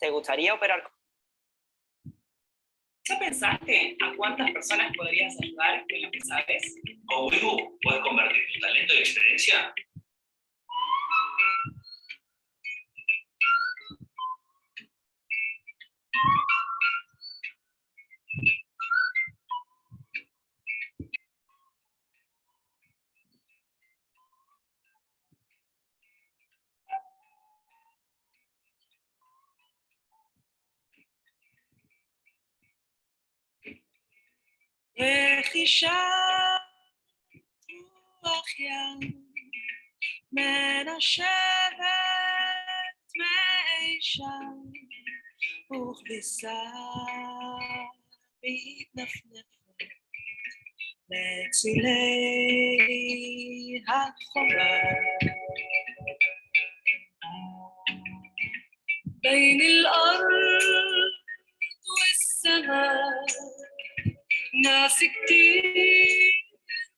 ¿Te gustaría operar? ¿Ya pensaste a cuántas personas podrías ayudar con lo que sabes? Con Wibu puedes convertir tu talento y experiencia בצילי החומה بين الأرض والسماء ناس كتير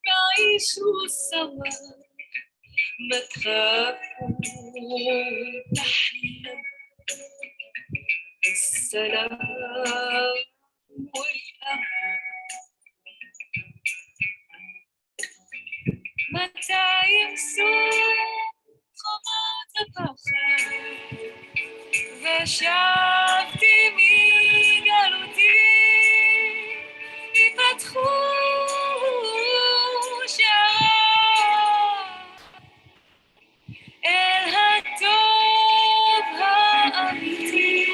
بعيشوا سوا ما تخافوا تحلم السلام والأمان متى يمسوك ما تبخل ושבתי מגלותי יפתחו שער אל הטוב האמיתי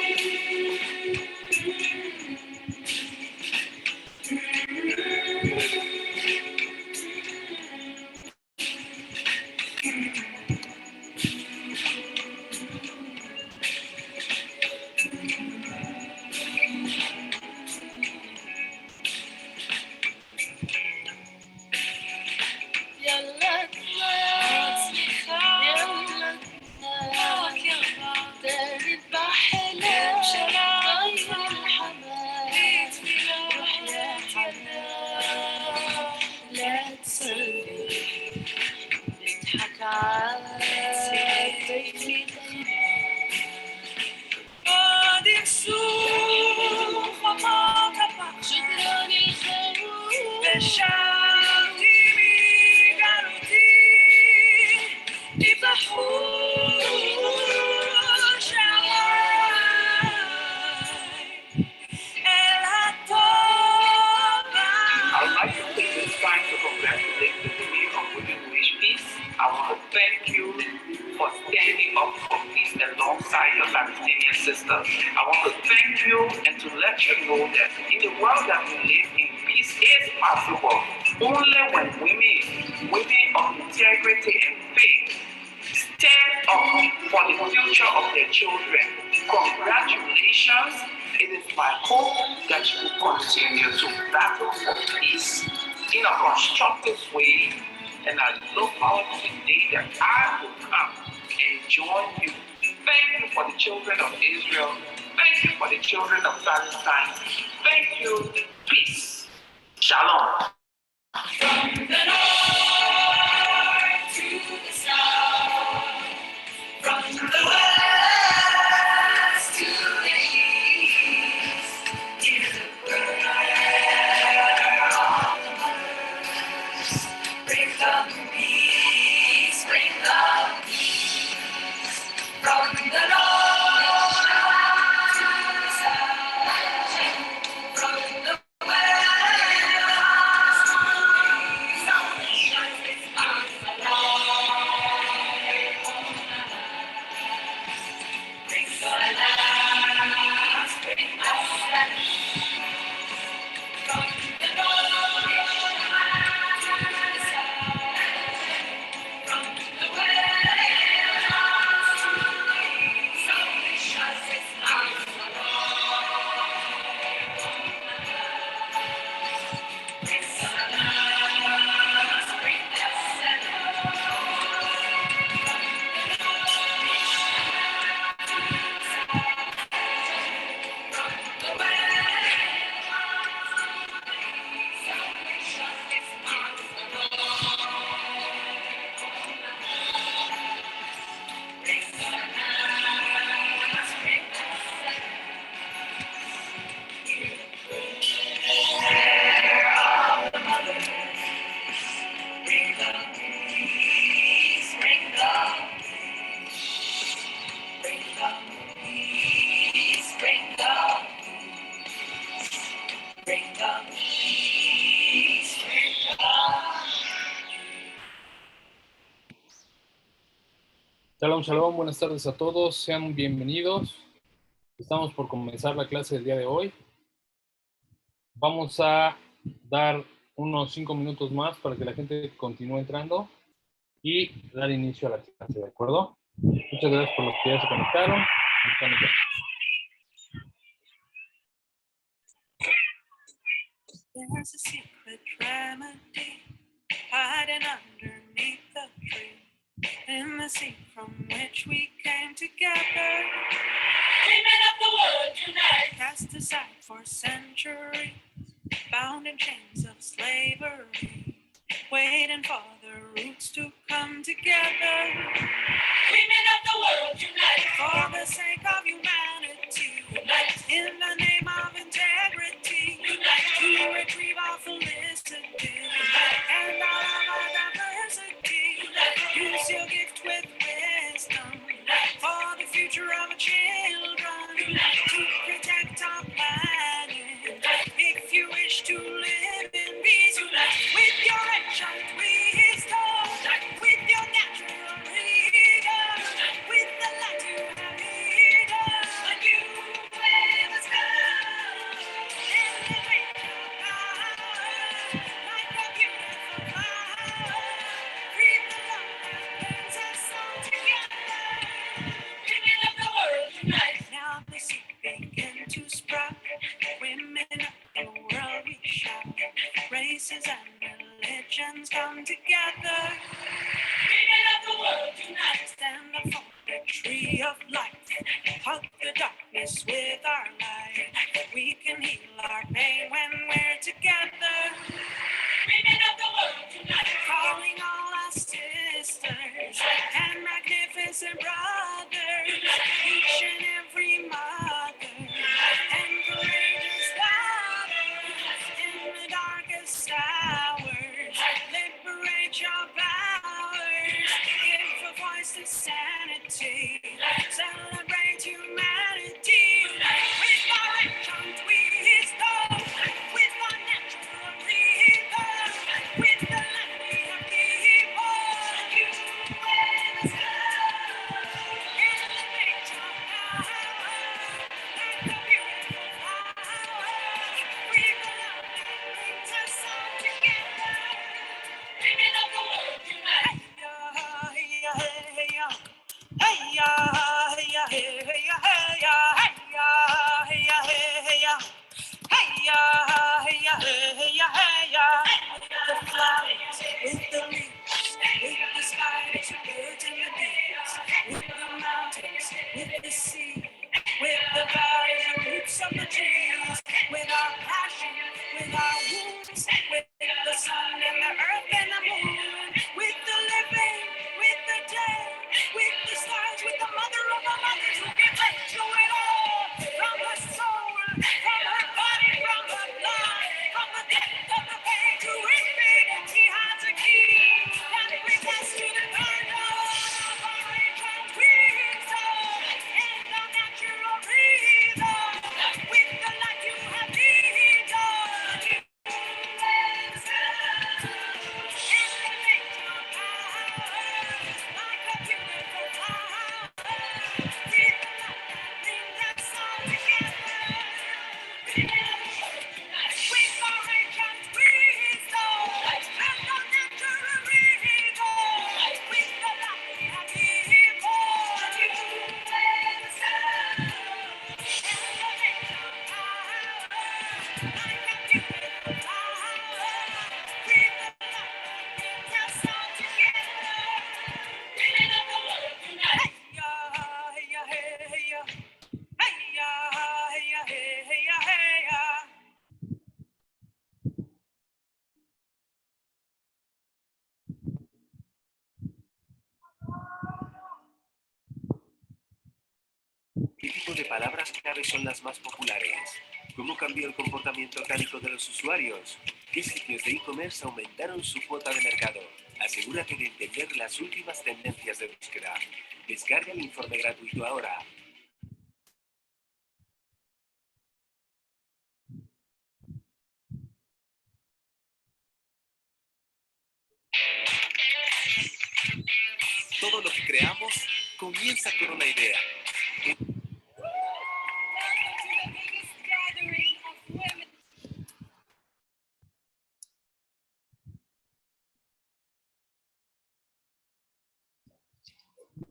sisters. I want to thank you and to let you know that in the world that we live in, peace is possible only when women of integrity and faith stand up for the future of their children. Congratulations. It is my hope that you will continue to battle for peace in a constructive way, and I look forward to the day that I will come and join you. Thank you for the children of Israel. Thank you for the children of Palestine. Thank you. Peace. Shalom. From the north to the south, from the west to the east, hear the prayer of the mothers. Bring them peace, bring them peace. From the north to the south, from the west to the east, bring the last, bring the flesh. From the north to the south, Shalom, shalom, buenas tardes a todos, sean bienvenidos. Estamos por comenzar la clase del día de hoy. Vamos a dar unos 5 minutos más para que la gente continúe entrando y dar inicio a la clase, ¿de acuerdo? Muchas gracias por los que ya se conectaron. There's a secret remedy hiding underneath the tree, in the sea from which we came together. Women of the world unite. Cast aside for centuries, bound in chains of slavery, waiting for the roots to come together. Women of the world unite. For the sake of humanity, Unite. in the name of integrity, Unite. to retrieve our felicity and all of our diversity. Use your gift with wisdom for the future of our children, to protect our planet. If you wish to live in peace, with your ancient wisdom, with your natural freedom, with the light you have hidden, a new wave has come. Elevate your power like a beautiful flower. Breathe the love that brings us all together. Women of the world unite. Now the seed begin to sprout. Women of the world we shout. Races and religions come together. Women of the world unite. Stand up for the tree of life. Hug the darkness with our light. We can heal our pain when we're together. Women of the world unite. Calling all our sisters and magnificent brothers. Each and every mother and courageous daughters. In the darkest hours, liberate your powers. Give a voice to sanity. Celebrate humanity. With our ancient wisdom, with our natural rhythm, with the land we have given. You will come. Elevate your power like a beautiful flower. With the love that brings us all together. Women of the world unite. The flowers with the leaves, with the spiders, birds and the bees, with the mountains, with the sea, with the valleys and roots of the trees, with our passion, with our wounds, with the sun and the earth and the moon, with the living, with the dead, with the stars, with the mother of the mothers who can take to it all, from her soul, from her body, from her blood, from the depth of the pain to infinity has a key that brings us to the kingdom of our ancient wisdom and the natural reason. With the light you have hidden, elevate your power like a beautiful flower. With the light that brings us all together. With our ancient wisdom and the natural reason. With the light we have given, elevate your power like a beautiful flower. With the light that brings us all together. Women of the world unite. ¿Qué tipo de palabras clave son las más populares? ¿Cómo cambió el comportamiento orgánico de los usuarios? ¿Qué sitios de e-commerce aumentaron su cuota de mercado? Asegúrate de entender las últimas tendencias de búsqueda. Descarga el informe gratuito ahora. Todo lo que creamos Comienza con una idea.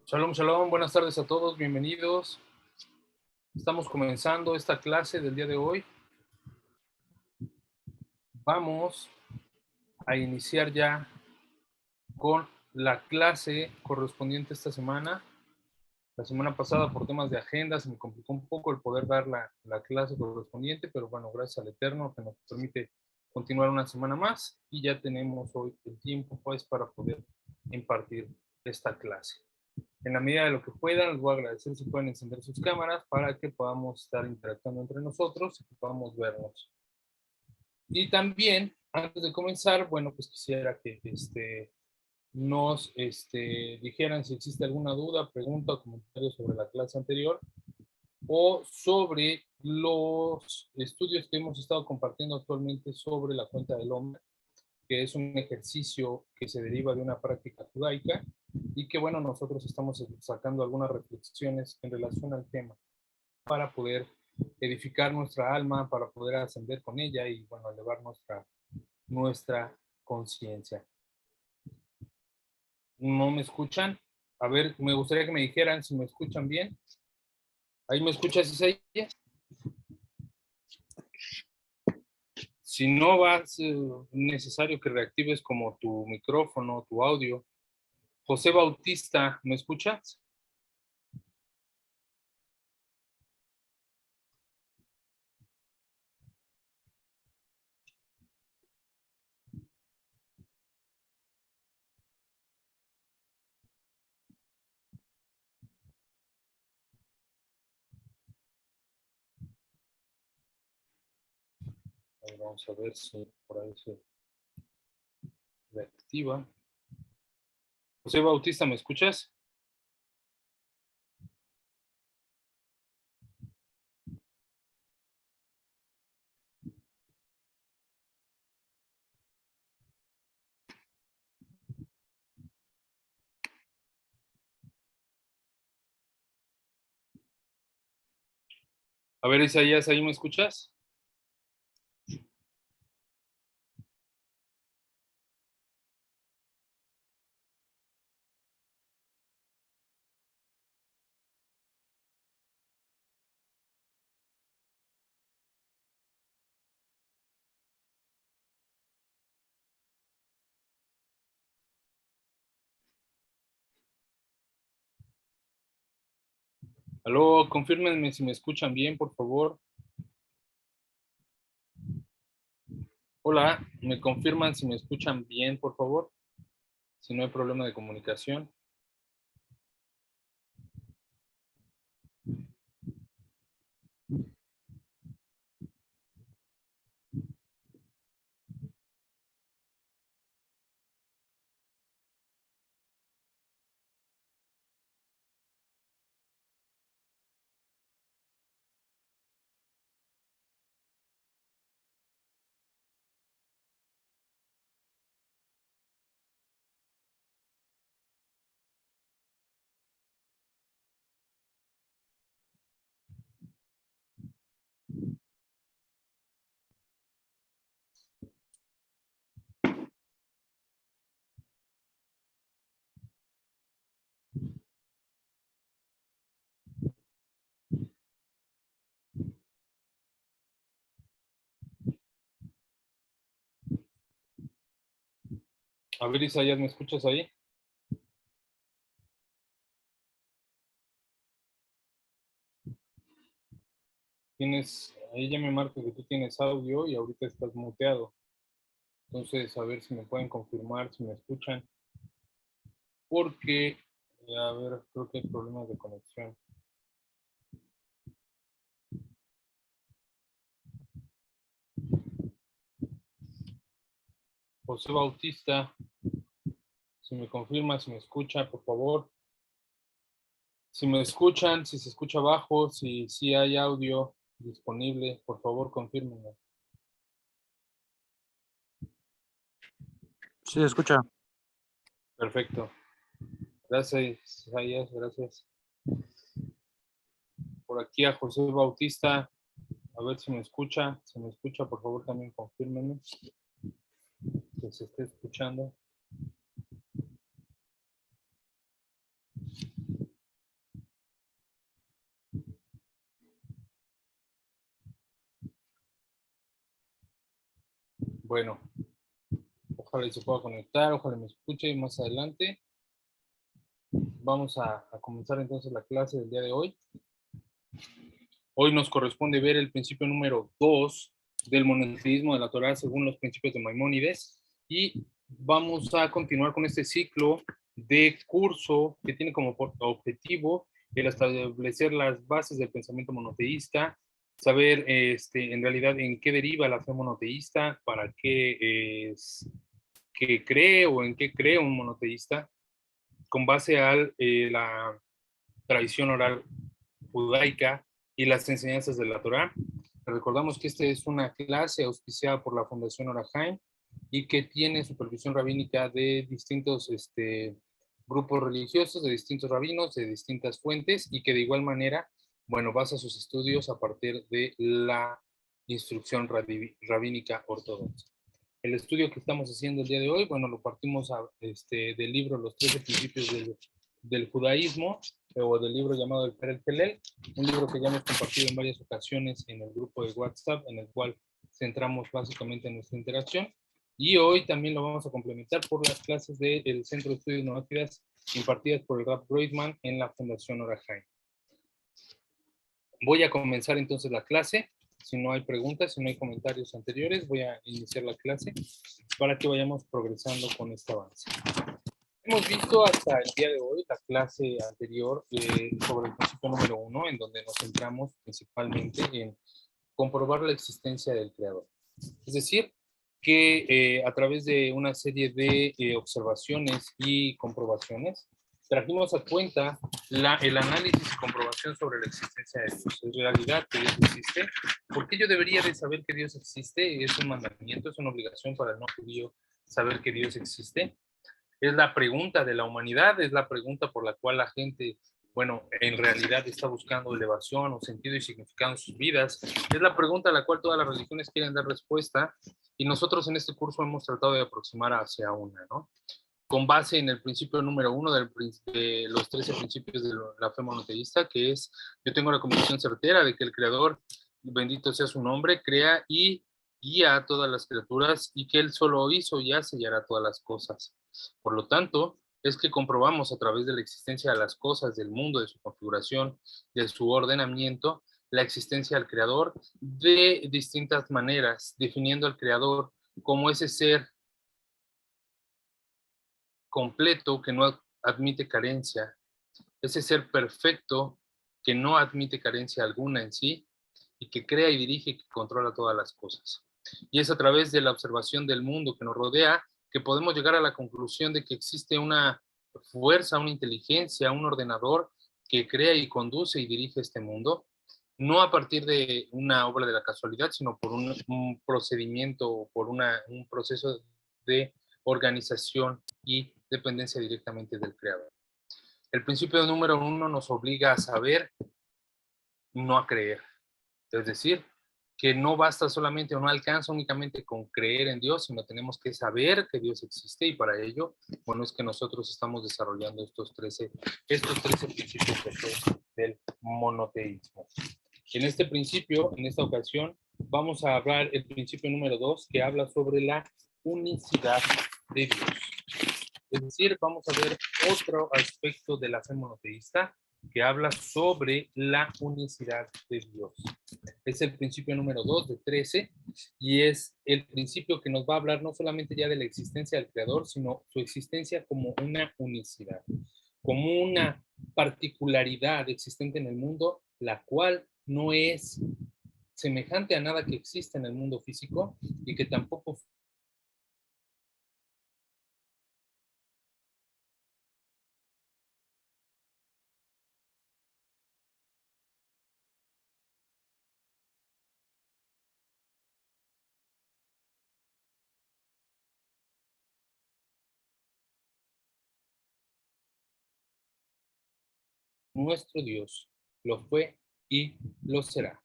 Shalom, shalom, buenas tardes a todos, bienvenidos. Estamos comenzando esta clase del día de hoy. Vamos a iniciar ya con la clase correspondiente esta semana. La semana pasada, por temas de agenda, se me complicó un poco el poder dar la clase correspondiente, pero bueno, gracias al Eterno que nos permite continuar una semana más y ya tenemos hoy el tiempo pues para poder impartir esta clase. En la medida de lo que puedan, les voy a agradecer si pueden encender sus cámaras para que podamos estar interactuando entre nosotros y que podamos vernos. Y también, antes de comenzar, bueno, pues quisiera que nos dijeran si existe alguna duda, pregunta o comentario sobre la clase anterior o sobre los estudios que hemos estado compartiendo actualmente sobre la cuenta del hombre, que es un ejercicio que se deriva de una práctica judaica y que, bueno, nosotros estamos sacando algunas reflexiones en relación al tema para poder edificar nuestra alma, para poder ascender con ella y, bueno, elevar nuestra conciencia. ¿No me escuchan? A ver, me gustaría que me dijeran si me escuchan bien. ¿Ahí me escuchas, Isaías? Si no, va a ser necesario que reactives como tu micrófono, tu audio. José Bautista, ¿me escuchas? Vamos a ver si por ahí se reactiva. José Bautista, ¿me escuchas? A ver, Isaías, ¿ahí me escuchas? Aló, confírmenme si me escuchan bien, por favor. Hola, ¿me confirman si me escuchan bien, por favor? Si no hay problema de comunicación. A ver, Isaías, ¿me escuchas ahí? Ahí ya me marca que tú tienes audio y ahorita estás muteado. Entonces, a ver si me pueden confirmar si me escuchan. Porque, a ver, creo que hay problemas de conexión. José Bautista, si me confirma, si me escucha, por favor. Si me escuchan, si se escucha bajo, si hay audio disponible, por favor, confírmenme. Sí, escucha. Perfecto. Gracias, Isaías, gracias. Por aquí a José Bautista, a ver si me escucha. Si me escucha, por favor, también confírmenme que se esté escuchando. Bueno, ojalá y se pueda conectar, ojalá me escuche más adelante. Vamos a comenzar entonces la clase del día de hoy. Hoy nos corresponde ver el principio número 2 del monoteísmo de la Torá según los principios de Maimónides, y vamos a continuar con este ciclo de curso que tiene como objetivo el establecer las bases del pensamiento monoteísta, saber en realidad en qué deriva la fe monoteísta, para qué es que cree o en qué cree un monoteísta, con base a la tradición oral judaica y las enseñanzas de la Torá. Recordamos que esta es una clase auspiciada por la Fundación Orahaim y que tiene supervisión rabínica de distintos grupos religiosos, de distintos rabinos, de distintas fuentes, y que de igual manera, bueno, basa sus estudios a partir de la instrucción rabínica ortodoxa. El estudio que estamos haciendo el día de hoy, bueno, lo partimos del libro Los 13 Principios del Judaísmo, o del libro llamado El Perel Pelel, un libro que ya hemos compartido en varias ocasiones en el grupo de WhatsApp, en el cual centramos básicamente nuestra interacción. Y hoy también lo vamos a complementar por las clases del Centro de Estudios Nováfidas impartidas por el Rav Broidman en la Fundación Orahaim. Voy a comenzar entonces la clase. Si no hay preguntas, si no hay comentarios anteriores, voy a iniciar la clase para que vayamos progresando con este avance. Hemos visto hasta el día de hoy la clase anterior sobre el principio número 1, en donde nos centramos principalmente en comprobar la existencia del creador. Es decir, que a través de una serie de observaciones y comprobaciones, trajimos a cuenta el análisis y comprobación sobre la existencia de Dios. En realidad, que Dios existe. ¿Por qué yo debería de saber que Dios existe? Es un mandamiento, es una obligación para el no judío saber que Dios existe. Es la pregunta de la humanidad, es la pregunta por la cual la gente, bueno, en realidad está buscando elevación o sentido y significado en sus vidas. Es la pregunta a la cual todas las religiones quieren dar respuesta, y nosotros en este curso hemos tratado de aproximar hacia una, ¿no? Con base en el principio número 1 de los 13 principios de la fe monoteísta, que es: yo tengo la convicción certera de que el Creador, bendito sea su nombre, crea y guía a todas las criaturas, y que Él solo hizo y hace y hará todas las cosas. Por lo tanto, es que comprobamos a través de la existencia de las cosas, del mundo, de su configuración, de su ordenamiento, la existencia del Creador de distintas maneras, definiendo al Creador como ese ser completo que no admite carencia, ese ser perfecto que no admite carencia alguna en sí, y que crea y dirige y que controla todas las cosas. Y es a través de la observación del mundo que nos rodea que podemos llegar a la conclusión de que existe una fuerza, una inteligencia, un ordenador que crea y conduce y dirige este mundo, no a partir de una obra de la casualidad, sino por un procedimiento, por un proceso de organización y dependencia directamente del creador. El principio número 1 nos obliga a saber, no a creer. Es decir, que no basta solamente o no alcanza únicamente con creer en Dios, sino tenemos que saber que Dios existe, y para ello, bueno, es que nosotros estamos desarrollando estos 13 principios del monoteísmo. En este principio, en esta ocasión, vamos a hablar el principio número 2, que habla sobre la unicidad de Dios. Es decir, vamos a ver otro aspecto de la fe monoteísta que habla sobre la unicidad de Dios. Es el principio número 2 de 13, y es el principio que nos va a hablar no solamente ya de la existencia del Creador, sino su existencia como una unicidad, como una particularidad existente en el mundo, la cual no es semejante a nada que existe en el mundo físico, y que tampoco nuestro Dios, lo fue y lo será.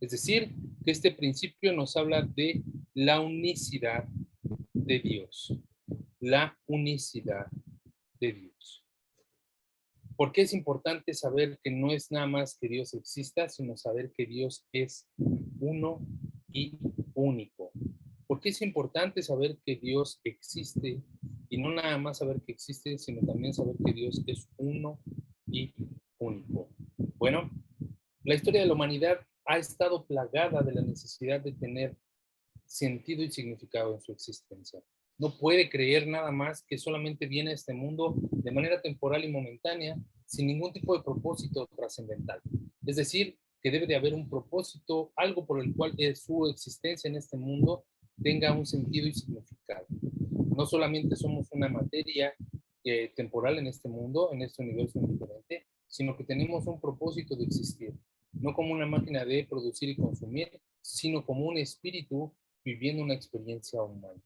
Es decir, que este principio nos habla de la unicidad de Dios. La unicidad de Dios. ¿Por qué es importante saber que no es nada más que Dios exista, sino saber que Dios es uno y único? ¿Por qué es importante saber que Dios existe y no nada más saber que existe, sino también saber que Dios es uno y único? Bueno, la historia de la humanidad ha estado plagada de la necesidad de tener sentido y significado en su existencia. No puede creer nada más que solamente viene a este mundo de manera temporal y momentánea, sin ningún tipo de propósito trascendental. Es decir, que debe de haber un propósito, algo por el cual su existencia en este mundo tenga un sentido y significado. No solamente somos una materia temporal en este mundo, en este universo indiferente, sino que tenemos un propósito de existir, no como una máquina de producir y consumir, sino como un espíritu viviendo una experiencia humana.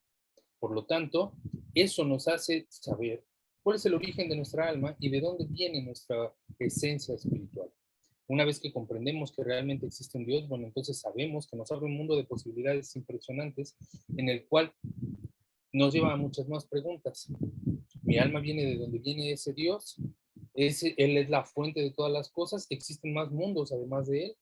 Por lo tanto, eso nos hace saber cuál es el origen de nuestra alma y de dónde viene nuestra esencia espiritual. Una vez que comprendemos que realmente existe un Dios, bueno, entonces sabemos que nos abre un mundo de posibilidades impresionantes en el cual nos lleva a muchas más preguntas. Mi alma viene de donde viene ese Dios. Él es la fuente de todas las cosas. ¿Existen más mundos además de Él?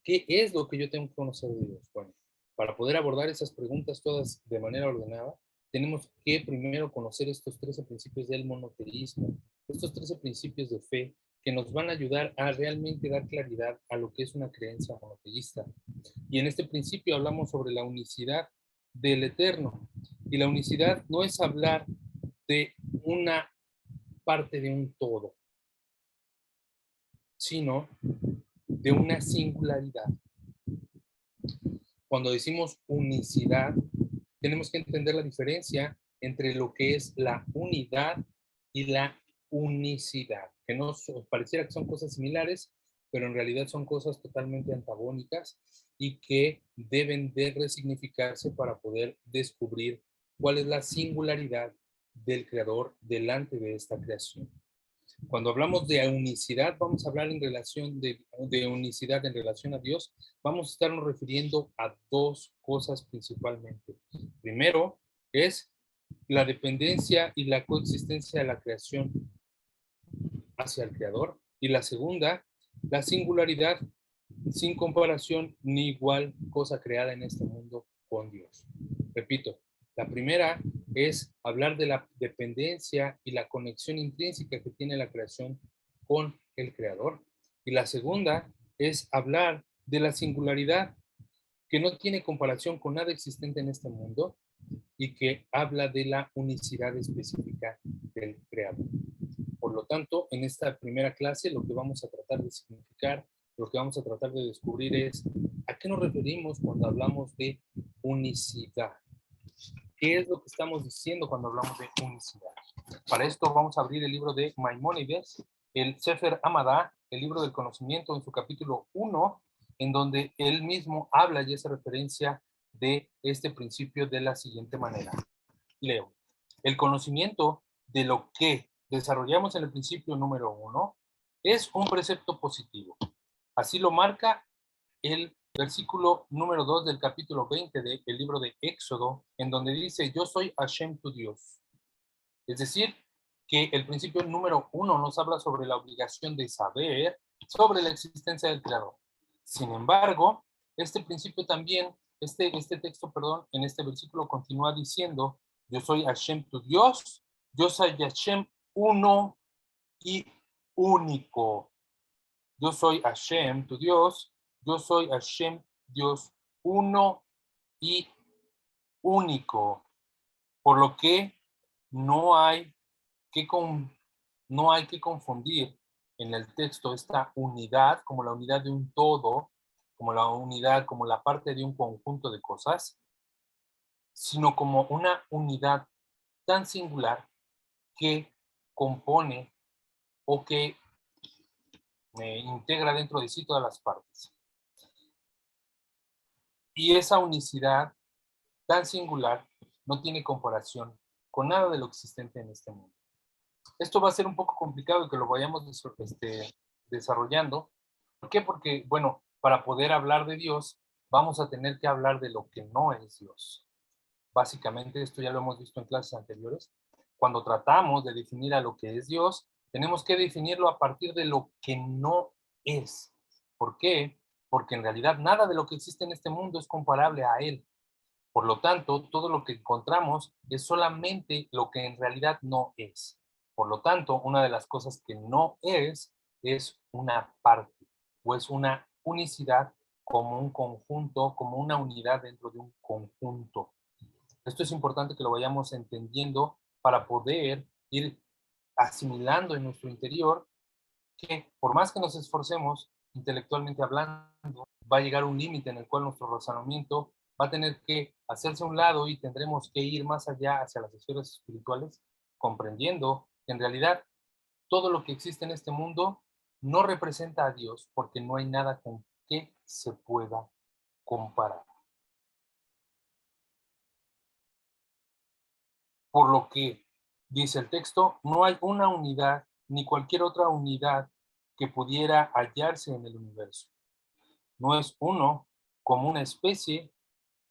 ¿Qué es lo que yo tengo que conocer de Dios? Bueno, para poder abordar esas preguntas todas de manera ordenada, tenemos que primero conocer estos 13 principios del monoteísmo, estos 13 principios de fe que nos van a ayudar a realmente dar claridad a lo que es una creencia monoteísta. Y en este principio hablamos sobre la unicidad del Eterno. Y la unicidad no es hablar de una parte de un todo, sino de una singularidad. Cuando decimos unicidad, tenemos que entender la diferencia entre lo que es la unidad y la unicidad, que no pareciera que son cosas similares, pero en realidad son cosas totalmente antagónicas y que deben de resignificarse para poder descubrir cuál es la singularidad del creador delante de esta creación. Cuando hablamos de unicidad, vamos a hablar en relación de unicidad en relación a Dios, vamos a estarnos refiriendo a dos cosas principalmente. Primero es la dependencia y la coexistencia de la creación hacia el Creador. Y la segunda, la singularidad sin comparación ni igual cosa creada en este mundo con Dios. Repito, la primera es hablar de la dependencia y la conexión intrínseca que tiene la creación con el Creador. Y la segunda es hablar de la singularidad que no tiene comparación con nada existente en este mundo y que habla de la unicidad específica del Creador. Por lo tanto, en esta primera clase lo que vamos a tratar de significar, lo que vamos a tratar de descubrir es a qué nos referimos cuando hablamos de unicidad. ¿Qué es lo que estamos diciendo cuando hablamos de unicidad? Para esto vamos a abrir el libro de Maimónides, el Sefer Amadá, el libro del conocimiento, en su capítulo 1, en donde él mismo habla y hace referencia de este principio de la siguiente manera. Leo. El conocimiento de lo que desarrollamos en el principio número 1 es un precepto positivo. Así lo marca el versículo número 2 del capítulo 20 del libro de Éxodo, en donde dice, yo soy Hashem tu Dios. Es decir, que el principio número 1 nos habla sobre la obligación de saber sobre la existencia del Creador. Sin embargo, este principio también, este texto, en este versículo continúa diciendo, yo soy Hashem tu Dios, yo soy Hashem uno y único. Yo soy Hashem tu Dios, yo soy Hashem Dios uno y único. Por lo que no hay que confundir en el texto esta unidad como la unidad de un todo, como la unidad, como la parte de un conjunto de cosas, sino como una unidad tan singular que compone o que integra dentro de sí todas las partes. Y esa unicidad tan singular no tiene comparación con nada de lo existente en este mundo. Esto va a ser un poco complicado que lo vayamos desarrollando. ¿Por qué? Porque, bueno, para poder hablar de Dios, vamos a tener que hablar de lo que no es Dios. Básicamente, esto ya lo hemos visto en clases anteriores. Cuando tratamos de definir a lo que es Dios, tenemos que definirlo a partir de lo que no es. ¿Por qué? Porque en realidad nada de lo que existe en este mundo es comparable a Él. Por lo tanto, todo lo que encontramos es solamente lo que en realidad no es. Por lo tanto, una de las cosas que no es una parte o es una unicidad como un conjunto, como una unidad dentro de un conjunto. Esto es importante que lo vayamos entendiendo para poder ir asimilando en nuestro interior que por más que nos esforcemos intelectualmente hablando, va a llegar un límite en el cual nuestro razonamiento va a tener que hacerse a un lado y tendremos que ir más allá hacia las esferas espirituales, comprendiendo que en realidad todo lo que existe en este mundo no representa a Dios porque no hay nada con que se pueda comparar. Por lo que, dice el texto, no hay una unidad ni cualquier otra unidad que pudiera hallarse en el universo. No es uno como una especie,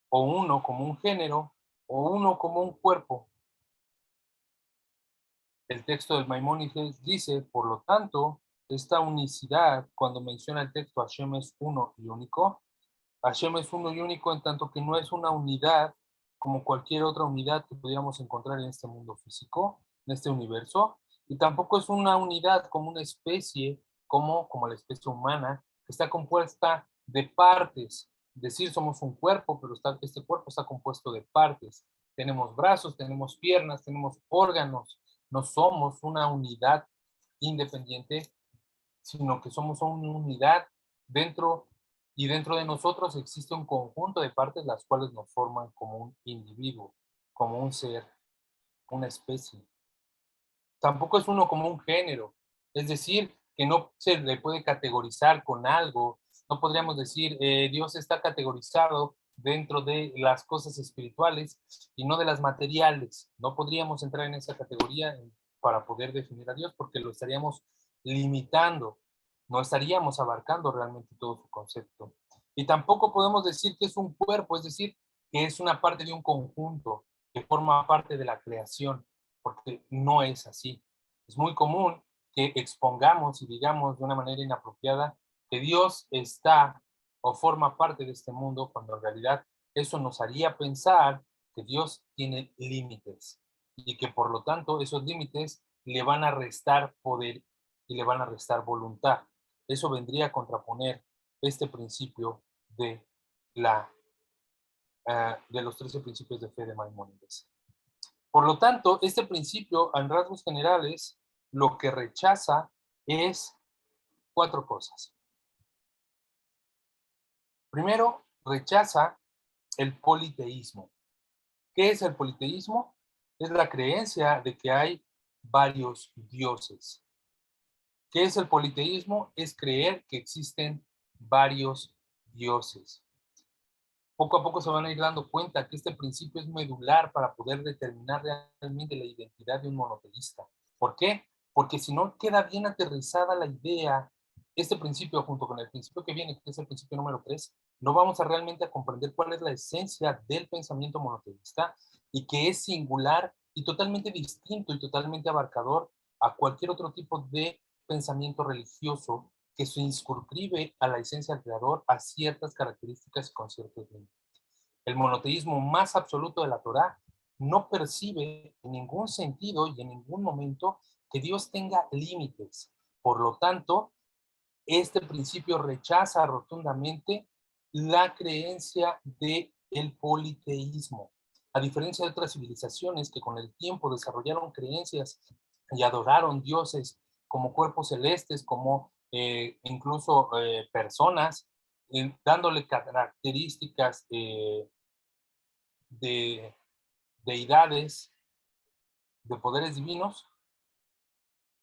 o uno como un género, o uno como un cuerpo. El texto del Maimónides dice, por lo tanto, esta unicidad, cuando menciona el texto Hashem es uno y único, Hashem es uno y único en tanto que no es una unidad como cualquier otra unidad que pudiéramos encontrar en este mundo físico, en este universo, y tampoco es una unidad como una especie, como la especie humana, que está compuesta de partes. Es decir, somos un cuerpo, pero este cuerpo está compuesto de partes. Tenemos brazos, tenemos piernas, tenemos órganos. No somos una unidad independiente, sino que somos una unidad dentro de nosotros existe un conjunto de partes las cuales nos forman como un individuo, como un ser, una especie. Tampoco es uno como un género, es decir, que no se le puede categorizar con algo. No podríamos decir Dios está categorizado dentro de las cosas espirituales y no de las materiales. No podríamos entrar en esa categoría para poder definir a Dios porque lo estaríamos limitando, no estaríamos abarcando realmente todo su concepto. Y tampoco podemos decir que es un cuerpo, es decir, que es una parte de un conjunto, que forma parte de la creación, porque no es así. Es muy común que expongamos y digamos de una manera inapropiada que Dios está o forma parte de este mundo, cuando en realidad eso nos haría pensar que Dios tiene límites y que por lo tanto esos límites le van a restar poder y le van a restar voluntad. Eso vendría a contraponer este principio de, de los 13 principios de fe de Maimónides. Por lo tanto, este principio, en rasgos generales, lo que rechaza es 4 cosas. Primero, rechaza el politeísmo. ¿Qué es el politeísmo? Es la creencia de que hay varios dioses. ¿Qué es el politeísmo? Es creer que existen varios dioses. Poco a poco se van a ir dando cuenta que este principio es medular para poder determinar realmente la identidad de un monoteísta. ¿Por qué? Porque si no queda bien aterrizada la idea, este principio junto con el principio que viene, que es el principio número 3, no vamos a realmente a comprender cuál es la esencia del pensamiento monoteísta y que es singular y totalmente distinto y totalmente abarcador a cualquier otro tipo de pensamiento religioso que se inscribe a la esencia del creador a ciertas características y con ciertos límites. El monoteísmo más absoluto de la Torá no percibe en ningún sentido y en ningún momento que Dios tenga límites. Por lo tanto, este principio rechaza rotundamente la creencia del politeísmo. A diferencia de otras civilizaciones que con el tiempo desarrollaron creencias y adoraron dioses como cuerpos celestes, como incluso personas, dándole características de deidades, de poderes divinos,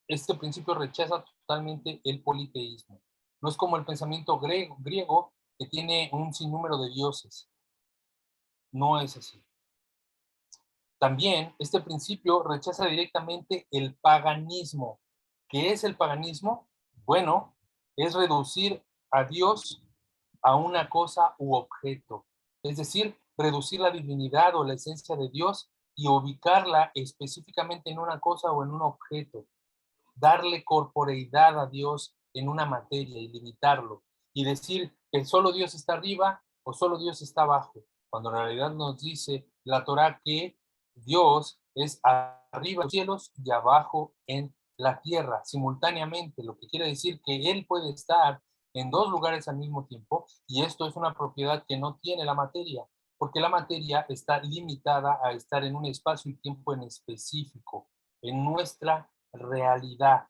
este principio rechaza totalmente el politeísmo. No es como el pensamiento griego que tiene un sinnúmero de dioses. No es así. También este principio rechaza directamente el paganismo. ¿Qué es el paganismo? Bueno, es reducir a Dios a una cosa u objeto. Es decir, reducir la divinidad o la esencia de Dios y ubicarla específicamente en una cosa o en un objeto. Darle corporeidad a Dios en una materia y limitarlo. Y decir que solo Dios está arriba o solo Dios está abajo. Cuando en realidad nos dice la Torá que Dios es arriba en los cielos y abajo en la tierra, simultáneamente, lo que quiere decir que Él puede estar en dos lugares al mismo tiempo, y esto es una propiedad que no tiene la materia, porque la materia está limitada a estar en un espacio y tiempo en específico, en nuestra realidad.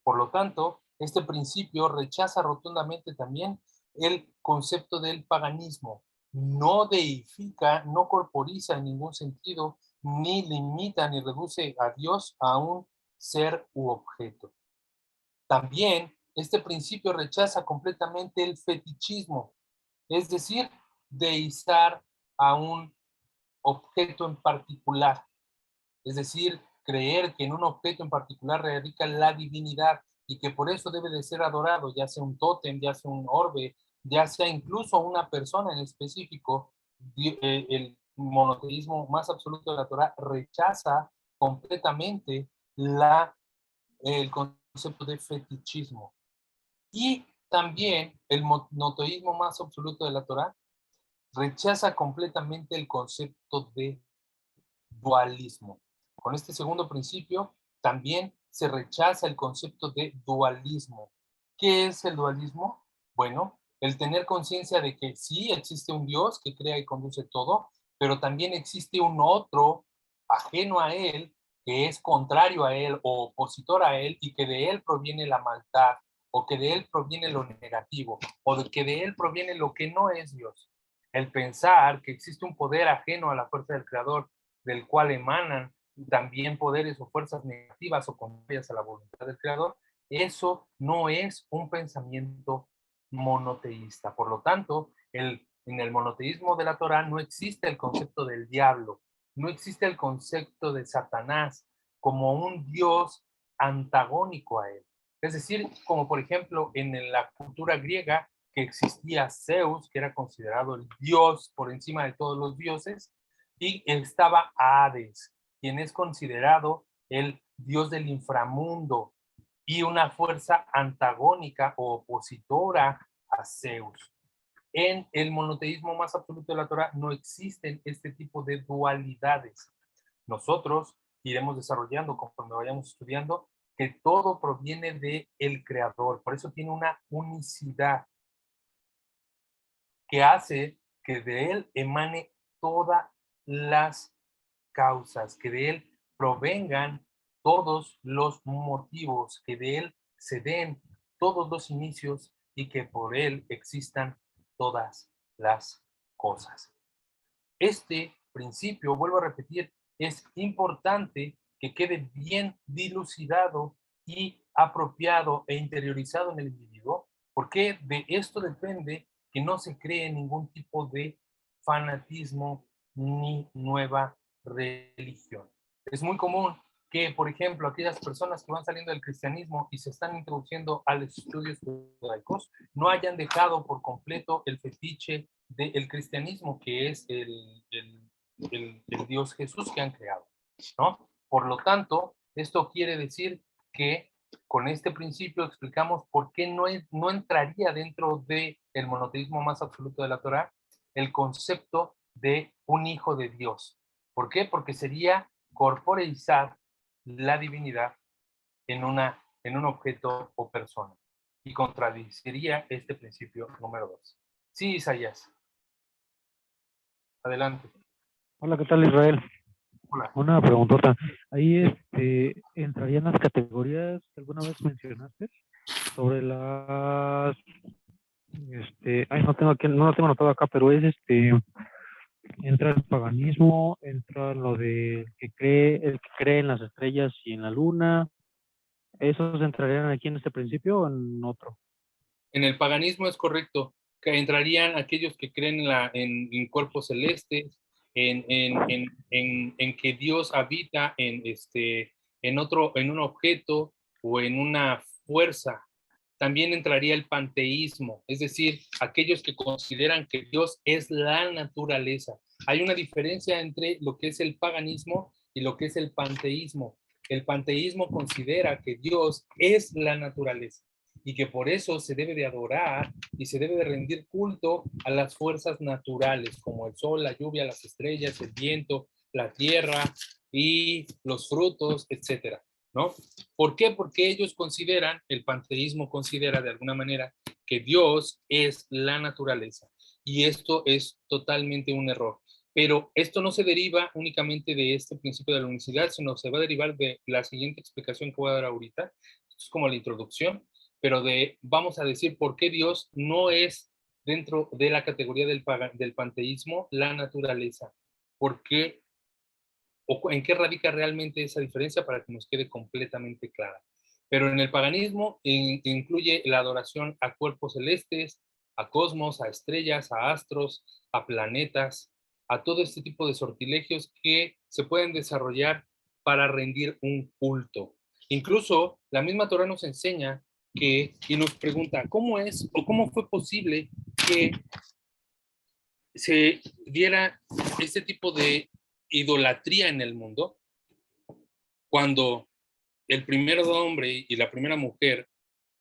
Por lo tanto, este principio rechaza rotundamente también el concepto del paganismo. No deifica, no corporiza en ningún sentido, ni limita ni reduce a Dios a un ser u objeto. También este principio rechaza completamente el fetichismo, es decir, deizar a un objeto en particular. Es decir, creer que en un objeto en particular radica la divinidad y que por eso debe de ser adorado, ya sea un tótem, ya sea un orbe, ya sea incluso una persona en específico. El monoteísmo más absoluto de la Torah rechaza completamente el concepto de fetichismo. Y también el monoteísmo más absoluto de la Torah rechaza completamente el concepto de dualismo. Con este segundo principio también se rechaza el concepto de dualismo. ¿Qué es el dualismo? Bueno, el tener conciencia de que sí existe un Dios que crea y conduce todo, pero también existe un otro ajeno a él, que es contrario a él o opositor a él, y que de él proviene la maldad, o que de él proviene lo negativo, o de que de él proviene lo que no es Dios. El pensar que existe un poder ajeno a la fuerza del Creador, del cual emanan también poderes o fuerzas negativas o contrarias a la voluntad del Creador, eso no es un pensamiento monoteísta. Por lo tanto, en el monoteísmo de la Torá no existe el concepto del diablo, no existe el concepto de Satanás como un Dios antagónico a él. Es decir, como por ejemplo en la cultura griega, que existía Zeus, que era considerado el dios por encima de todos los dioses, y estaba Hades, quien es considerado el dios del inframundo y una fuerza antagónica o opositora a Zeus. En el monoteísmo más absoluto de la Torah no existen este tipo de dualidades. Nosotros iremos desarrollando conforme vayamos estudiando que todo proviene del Creador, por eso tiene una unicidad que hace que de él emane todas las causas, que de él provengan todos los motivos, que de él se den todos los inicios y que por él existan todas las cosas. Este principio, vuelvo a repetir, es importante que quede bien dilucidado y apropiado e interiorizado en el individuo, porque de esto depende que no se cree ningún tipo de fanatismo ni nueva religión. Es muy común que, por ejemplo, aquellas personas que van saliendo del cristianismo y se están introduciendo a los estudios judaicos no hayan dejado por completo el fetiche del cristianismo, que es el Dios Jesús que han creado, ¿no? Por lo tanto, esto quiere decir que con este principio explicamos por qué no entraría dentro del monoteísmo más absoluto de la Torá el concepto de un hijo de Dios. ¿Por qué? Porque sería corporeizar la divinidad en un objeto o persona y contradeciría este principio número 2. Sí, Isaías. Adelante. Hola, ¿qué tal, Israel? Hola. Una preguntota. Ahí entrarían las categorías que alguna vez mencionaste sobre las no tengo aquí, no lo tengo anotado acá, pero es entra el paganismo, entra lo de el que cree en las estrellas y en la luna. ¿Esos entrarían aquí en este principio o en otro? En el paganismo es correcto, que entrarían aquellos que creen en cuerpos celestes, en que Dios habita en un objeto o en una fuerza también entraría el panteísmo, es decir, aquellos que consideran que Dios es la naturaleza. Hay una diferencia entre lo que es el paganismo y lo que es el panteísmo. El panteísmo considera que Dios es la naturaleza y que por eso se debe de adorar y se debe de rendir culto a las fuerzas naturales, como el sol, la lluvia, las estrellas, el viento, la tierra y los frutos, etcétera, ¿no? ¿Por qué? Porque ellos consideran, el panteísmo considera de alguna manera que Dios es la naturaleza. Y esto es totalmente un error. Pero esto no se deriva únicamente de este principio de la unicidad, sino se va a derivar de la siguiente explicación que voy a dar ahorita. Esto es como la introducción, pero vamos a decir por qué Dios no es dentro de la categoría del panteísmo la naturaleza. ¿Por qué? ¿O en qué radica realmente esa diferencia para que nos quede completamente clara? Pero en el paganismo incluye la adoración a cuerpos celestes, a cosmos, a estrellas, a astros, a planetas, a todo este tipo de sortilegios que se pueden desarrollar para rendir un culto. Incluso la misma Torá nos enseña y nos pregunta, ¿cómo es o cómo fue posible que se diera este tipo de idolatría en el mundo cuando el primer hombre y la primera mujer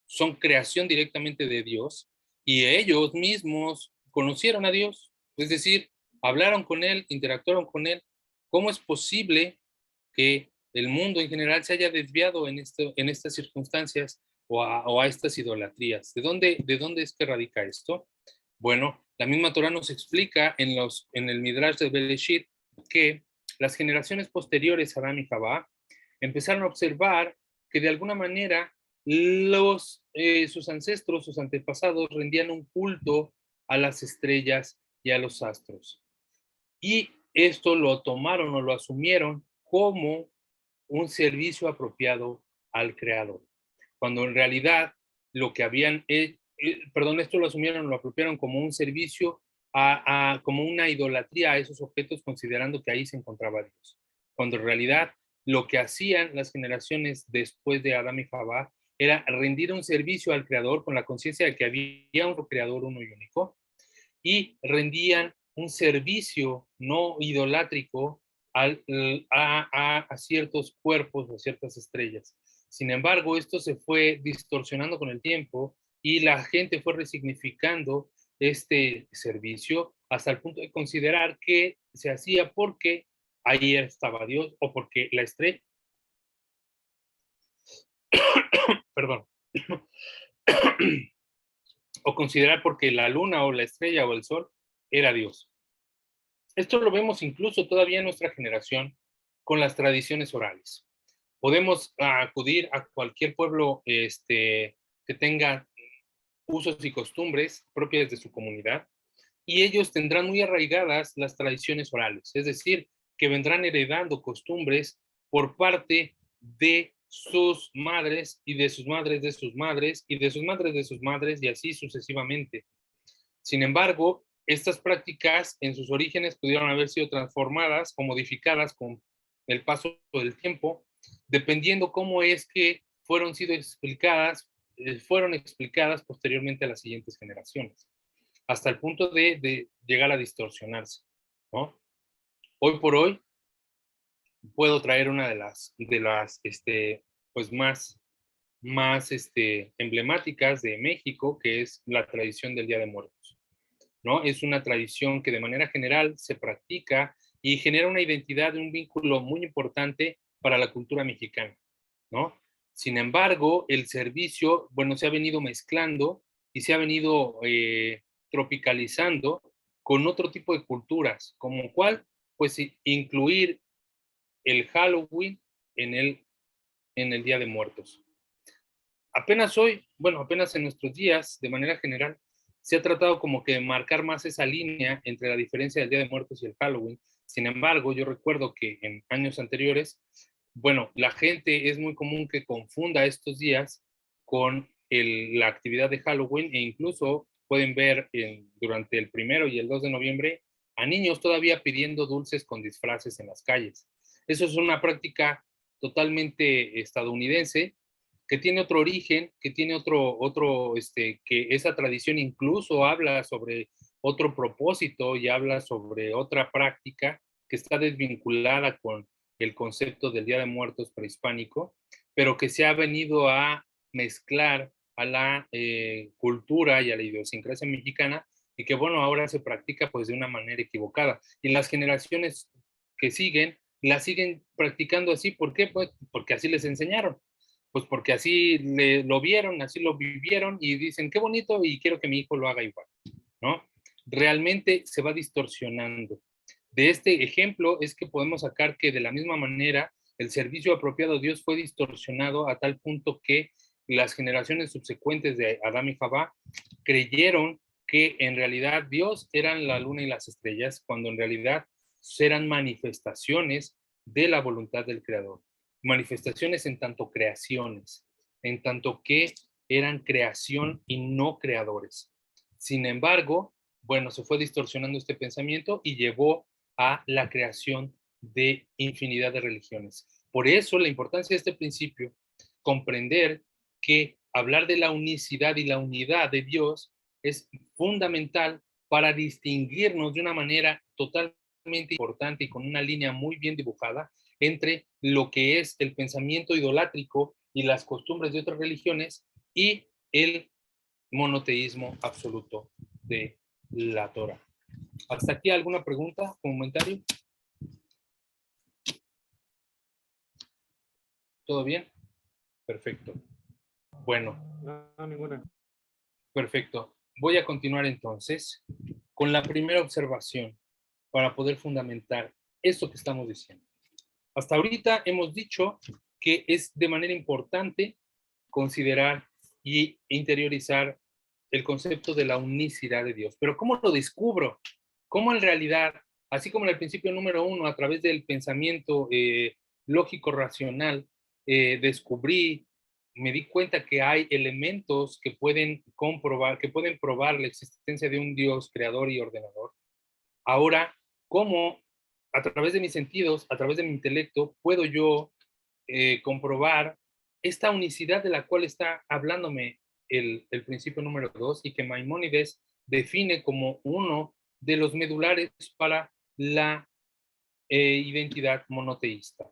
son creación directamente de Dios y ellos mismos conocieron a Dios? Es decir, hablaron con Él, interactuaron con Él. ¿Cómo es posible que el mundo en general se haya desviado en estas circunstancias o a estas idolatrías? ¿De dónde es que radica esto? Bueno, la misma Torá nos explica en el Midrash de Bereshit que las generaciones posteriores a Adán y Jabá empezaron a observar que de alguna manera sus ancestros, sus antepasados, rendían un culto a las estrellas y a los astros. Y esto lo tomaron o lo asumieron como un servicio apropiado al Creador, cuando en realidad lo que habían, esto lo asumieron, lo apropiaron como un servicio, como una idolatría a esos objetos, considerando que ahí se encontraba Dios, cuando en realidad lo que hacían las generaciones después de Adán y Jabá era rendir un servicio al Creador con la conciencia de que había un Creador uno y único, y rendían un servicio no idolátrico a ciertos cuerpos o ciertas estrellas. Sin embargo, esto se fue distorsionando con el tiempo y la gente fue resignificando este servicio hasta el punto de considerar que se hacía porque ahí estaba Dios o porque la estrella, perdón, o considerar porque la luna o la estrella o el sol era Dios. Esto lo vemos incluso todavía en nuestra generación con las tradiciones orales. Podemos acudir a cualquier pueblo que tenga usos y costumbres propias de su comunidad y ellos tendrán muy arraigadas las tradiciones orales, es decir, que vendrán heredando costumbres por parte de sus madres y de sus madres de sus madres y de sus madres de sus madres y así sucesivamente. Sin embargo, estas prácticas en sus orígenes pudieron haber sido transformadas o modificadas con el paso del tiempo, dependiendo cómo es que fueron explicadas posteriormente a las siguientes generaciones, hasta el punto de llegar a distorsionarse, ¿no? Hoy por hoy puedo traer una de las pues más emblemáticas de México, que es la tradición del Día de Muertos, ¿no? Es una tradición que de manera general se practica y genera una identidad, un vínculo muy importante para la cultura mexicana, ¿no? Sin embargo, el servicio, bueno, se ha venido mezclando y se ha venido tropicalizando con otro tipo de culturas, como cuál, pues incluir el Halloween en el Día de Muertos. Apenas en nuestros días, de manera general, se ha tratado como que de marcar más esa línea entre la diferencia del Día de Muertos y el Halloween. Sin embargo, yo recuerdo que en años anteriores, la gente es muy común que confunda estos días con la actividad de Halloween e incluso pueden ver durante el 1 y el 2 de noviembre a niños todavía pidiendo dulces con disfraces en las calles. Eso es una práctica totalmente estadounidense que tiene otro origen, que tiene que esa tradición incluso habla sobre otro propósito y habla sobre otra práctica que está desvinculada con el concepto del Día de Muertos prehispánico, pero que se ha venido a mezclar a la cultura y a la idiosincrasia mexicana y que, bueno, ahora se practica pues de una manera equivocada. Y las generaciones que siguen, la siguen practicando así. ¿Por qué? Pues porque así les enseñaron. Pues porque así lo vieron, así lo vivieron y dicen, qué bonito y quiero que mi hijo lo haga igual, ¿no? Realmente se va distorsionando. De este ejemplo es que podemos sacar que de la misma manera el servicio apropiado a Dios fue distorsionado a tal punto que las generaciones subsecuentes de Adán y Jabá creyeron que en realidad Dios eran la luna y las estrellas, cuando en realidad eran manifestaciones de la voluntad del Creador. Manifestaciones en tanto creaciones, en tanto que eran creación y no creadores. Sin embargo, bueno, se fue distorsionando este pensamiento y llevó a la creación de infinidad de religiones. Por eso la importancia de este principio, comprender que hablar de la unicidad y la unidad de Dios es fundamental para distinguirnos de una manera totalmente importante y con una línea muy bien dibujada entre lo que es el pensamiento idolátrico y las costumbres de otras religiones y el monoteísmo absoluto de la Torah. ¿Hasta aquí alguna pregunta, comentario? ¿Todo bien? Perfecto. Bueno. No, ninguna. Perfecto. Voy a continuar entonces con la primera observación para poder fundamentar esto que estamos diciendo. Hasta ahorita hemos dicho que es de manera importante considerar y interiorizar el concepto de la unicidad de Dios. Pero ¿cómo lo descubro? ¿Cómo en realidad, así como en el principio número 1, a través del pensamiento lógico racional, descubrí, me di cuenta que hay elementos que pueden comprobar, que pueden probar la existencia de un Dios creador y ordenador? Ahora, ¿cómo a través de mis sentidos, a través de mi intelecto, puedo yo comprobar esta unicidad de la cual está hablándome el principio número 2 y que Maimónides define como uno de los medulares para la identidad monoteísta?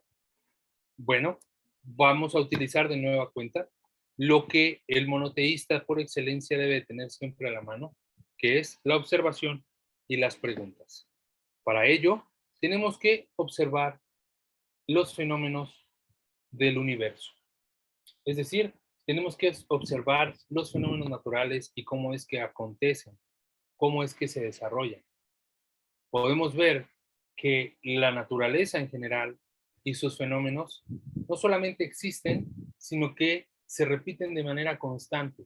Bueno, vamos a utilizar de nueva cuenta lo que el monoteísta por excelencia debe tener siempre a la mano, que es la observación y las preguntas. Para ello, tenemos que observar los fenómenos del universo. Es decir, tenemos que observar los fenómenos naturales y cómo es que acontecen, cómo es que se desarrollan. Podemos ver que la naturaleza en general y sus fenómenos no solamente existen, sino que se repiten de manera constante,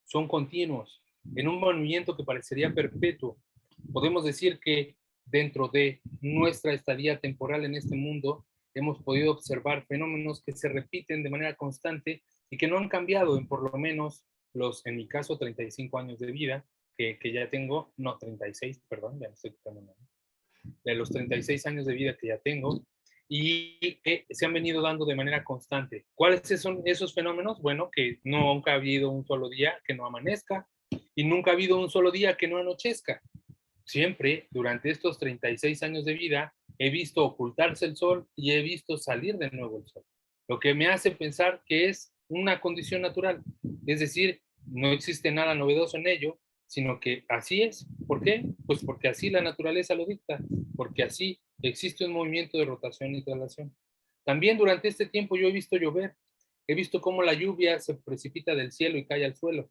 son continuos, en un movimiento que parecería perpetuo. Podemos decir que dentro de nuestra estadía temporal en este mundo, hemos podido observar fenómenos que se repiten de manera constante y que no han cambiado en por lo menos en mi caso, 35 años de vida, que ya tengo, no, 36, perdón, ya no estoy quitando, de los 36 años de vida que ya tengo, y que se han venido dando de manera constante. ¿Cuáles son esos fenómenos? Bueno, que nunca ha habido un solo día que no amanezca y nunca ha habido un solo día que no anochezca. Siempre, durante estos 36 años de vida, he visto ocultarse el sol y he visto salir de nuevo el sol. Lo que me hace pensar que es una condición natural. Es decir, no existe nada novedoso en ello, sino que así es. ¿Por qué? Pues porque así la naturaleza lo dicta, porque así existe un movimiento de rotación y traslación. También durante este tiempo yo he visto llover, he visto cómo la lluvia se precipita del cielo y cae al suelo.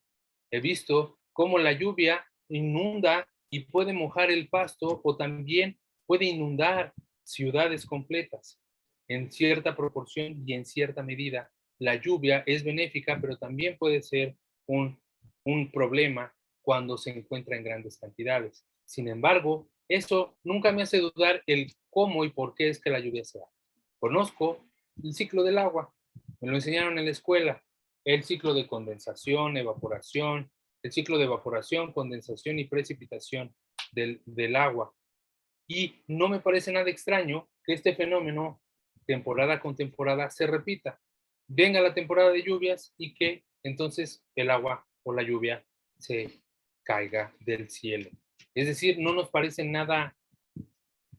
He visto cómo la lluvia inunda y puede mojar el pasto o también puede inundar ciudades completas. En cierta proporción y en cierta medida, la lluvia es benéfica, pero también puede ser un problema cuando se encuentra en grandes cantidades. Sin embargo, eso nunca me hace dudar el cómo y por qué es que la lluvia se da. Conozco el ciclo del agua, me lo enseñaron en la escuela, el ciclo de condensación, evaporación, el ciclo de evaporación, condensación y precipitación del agua. Y no me parece nada extraño que este fenómeno, temporada con temporada, se repita. venga la temporada de lluvias y que entonces el agua o la lluvia se caiga del cielo. Es decir, no nos parece nada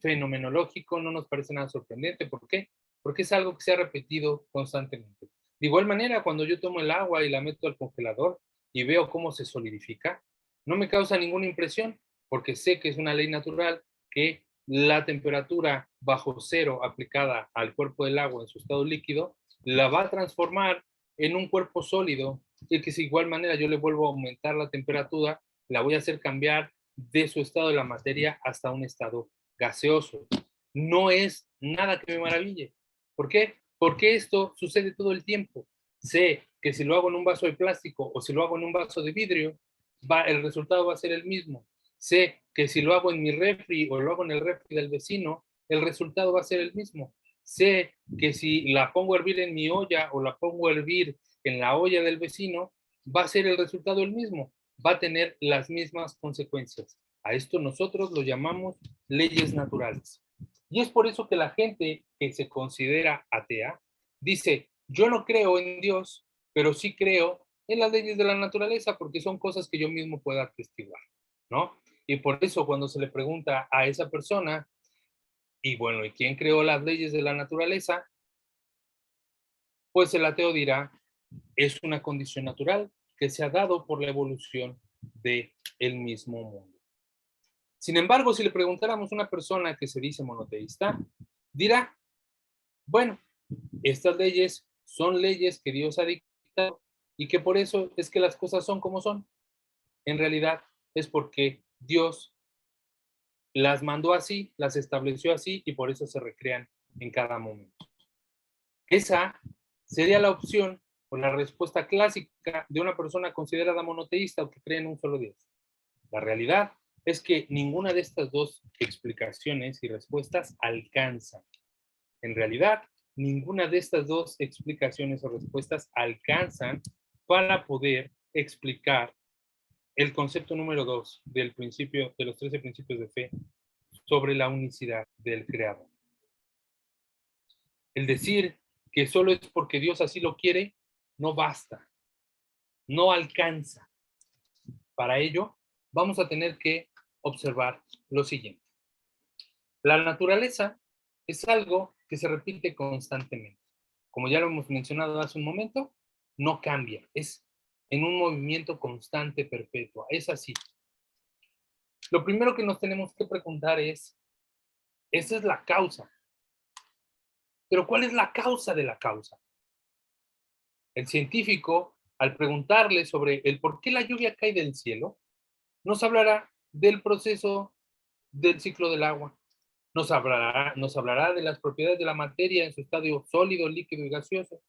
fenomenológico, no nos parece nada sorprendente. ¿Por qué? Porque es algo que se ha repetido constantemente. De igual manera, cuando yo tomo el agua y la meto al congelador y veo cómo se solidifica, no me causa ninguna impresión, porque sé que es una ley natural que la temperatura bajo cero aplicada al cuerpo del agua en su estado líquido la va a transformar en un cuerpo sólido, y que si de igual manera yo le vuelvo a aumentar la temperatura, la voy a hacer cambiar de su estado de la materia hasta un estado gaseoso. No es nada que me maraville. ¿Por qué? Porque esto sucede todo el tiempo. Sé que si lo hago en un vaso de plástico o si lo hago en un vaso de vidrio, el resultado va a ser el mismo. Sé que si lo hago en mi refri o lo hago en el refri del vecino, el resultado va a ser el mismo. Sé que si la pongo a hervir en mi olla o la pongo a hervir en la olla del vecino, va a ser el resultado el mismo. Va a tener las mismas consecuencias. A esto nosotros lo llamamos leyes naturales. Y es por eso que la gente que se considera atea dice, yo no creo en Dios, pero sí creo en las leyes de la naturaleza porque son cosas que yo mismo puedo atestiguar, ¿no? Y por eso cuando se le pregunta a esa persona, y bueno, ¿y quién creó las leyes de la naturaleza? Pues el ateo dirá, es una condición natural que se ha dado por la evolución del mismo mundo. Sin embargo, si le preguntáramos a una persona que se dice monoteísta, dirá, bueno, estas leyes son leyes que Dios ha dictado y que por eso es que las cosas son como son. En realidad es porque Dios las mandó así, las estableció así y por eso se recrean en cada momento. Esa sería la opción o la respuesta clásica de una persona considerada monoteísta o que cree en un solo Dios. La realidad es que ninguna de estas dos explicaciones y respuestas alcanzan. En realidad, ninguna de estas dos explicaciones o respuestas alcanzan para poder explicar el concepto número 2 del principio, de los 13 principios de fe sobre la unicidad del Creador. El decir que solo es porque Dios así lo quiere, no basta, no alcanza. Para ello, vamos a tener que observar lo siguiente. La naturaleza es algo que se repite constantemente. Como ya lo hemos mencionado hace un momento, no cambia, es en un movimiento constante, perpetuo, es así. Lo primero que nos tenemos que preguntar es, esa es la causa. Pero ¿cuál es la causa de la causa? El científico, al preguntarle sobre el por qué la lluvia cae del cielo, nos hablará del proceso del ciclo del agua. Nos hablará de las propiedades de la materia en su estadio sólido, líquido y gaseoso.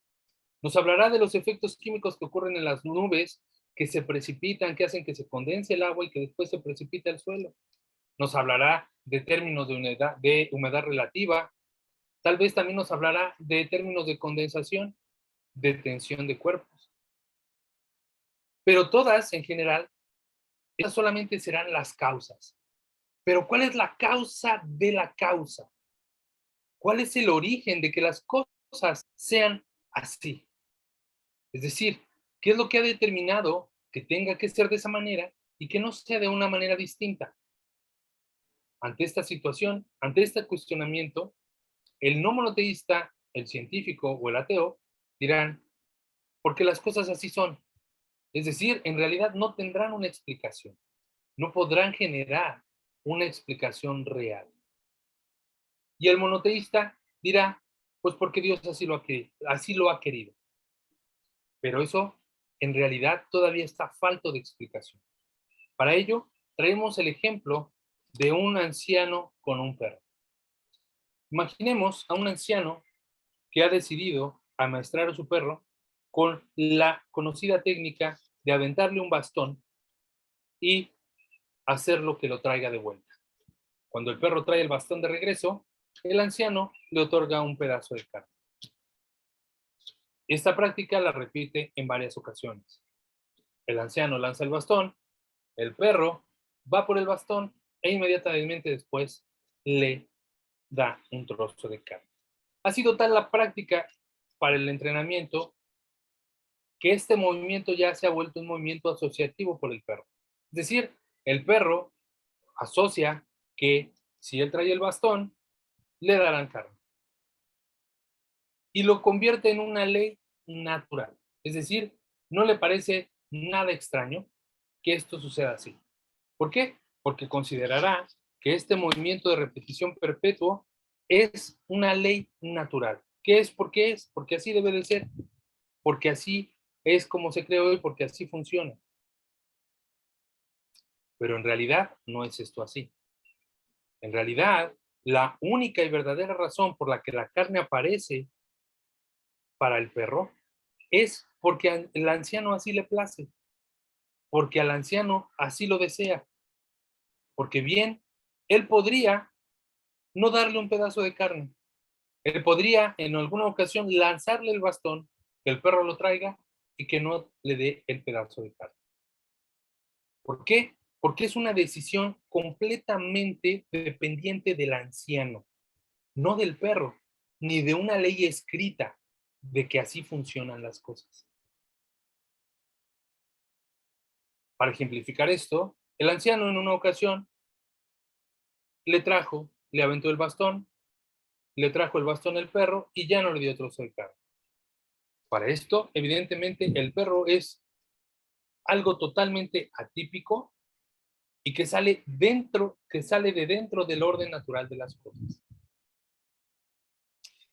Nos hablará de los efectos químicos que ocurren en las nubes, que se precipitan, que hacen que se condense el agua y que después se precipita al suelo. Nos hablará de términos de humedad relativa. Tal vez también nos hablará de términos de condensación, de tensión de cuerpos. Pero todas, en general, esas solamente serán las causas. Pero ¿cuál es la causa de la causa? ¿Cuál es el origen de que las cosas sean así? Es decir, ¿qué es lo que ha determinado que tenga que ser de esa manera y que no sea de una manera distinta? Ante esta situación, ante este cuestionamiento, el no monoteísta, el científico o el ateo dirán, porque las cosas así son. Es decir, en realidad no tendrán una explicación. No podrán generar una explicación real. Y el monoteísta dirá, pues porque Dios así lo ha querido. Pero eso en realidad todavía está falto de explicación. Para ello, traemos el ejemplo de un anciano con un perro. Imaginemos a un anciano que ha decidido amaestrar a su perro con la conocida técnica de aventarle un bastón y hacerlo que lo traiga de vuelta. Cuando el perro trae el bastón de regreso, el anciano le otorga un pedazo de carne. Esta práctica la repite en varias ocasiones. El anciano lanza el bastón, el perro va por el bastón e inmediatamente después le da un trozo de carne. Ha sido tal la práctica para el entrenamiento que este movimiento ya se ha vuelto un movimiento asociativo por el perro. Es decir, el perro asocia que si él trae el bastón, le darán carne. Y lo convierte en una ley natural. Es decir, no le parece nada extraño que esto suceda así. ¿Por qué? Porque considerará que este movimiento de repetición perpetuo es una ley natural. ¿Qué es? ¿Por qué es? Porque así debe de ser. Porque así es como se creó y porque así funciona. Pero en realidad no es esto así. En realidad, la única y verdadera razón por la que la carne aparece para el perro es porque al anciano así le place, porque al anciano así lo desea, porque bien, él podría no darle un pedazo de carne, él podría en alguna ocasión lanzarle el bastón, que el perro lo traiga y que no le dé el pedazo de carne. ¿Por qué? Porque es una decisión completamente dependiente del anciano, no del perro, ni de una ley escrita de que así funcionan las cosas. Para ejemplificar esto, el anciano en una ocasión le aventó el bastón, le trajo el bastón al perro y ya no le dio trozo de carne. Para esto, evidentemente, el perro es algo totalmente atípico y que sale de dentro del orden natural de las cosas.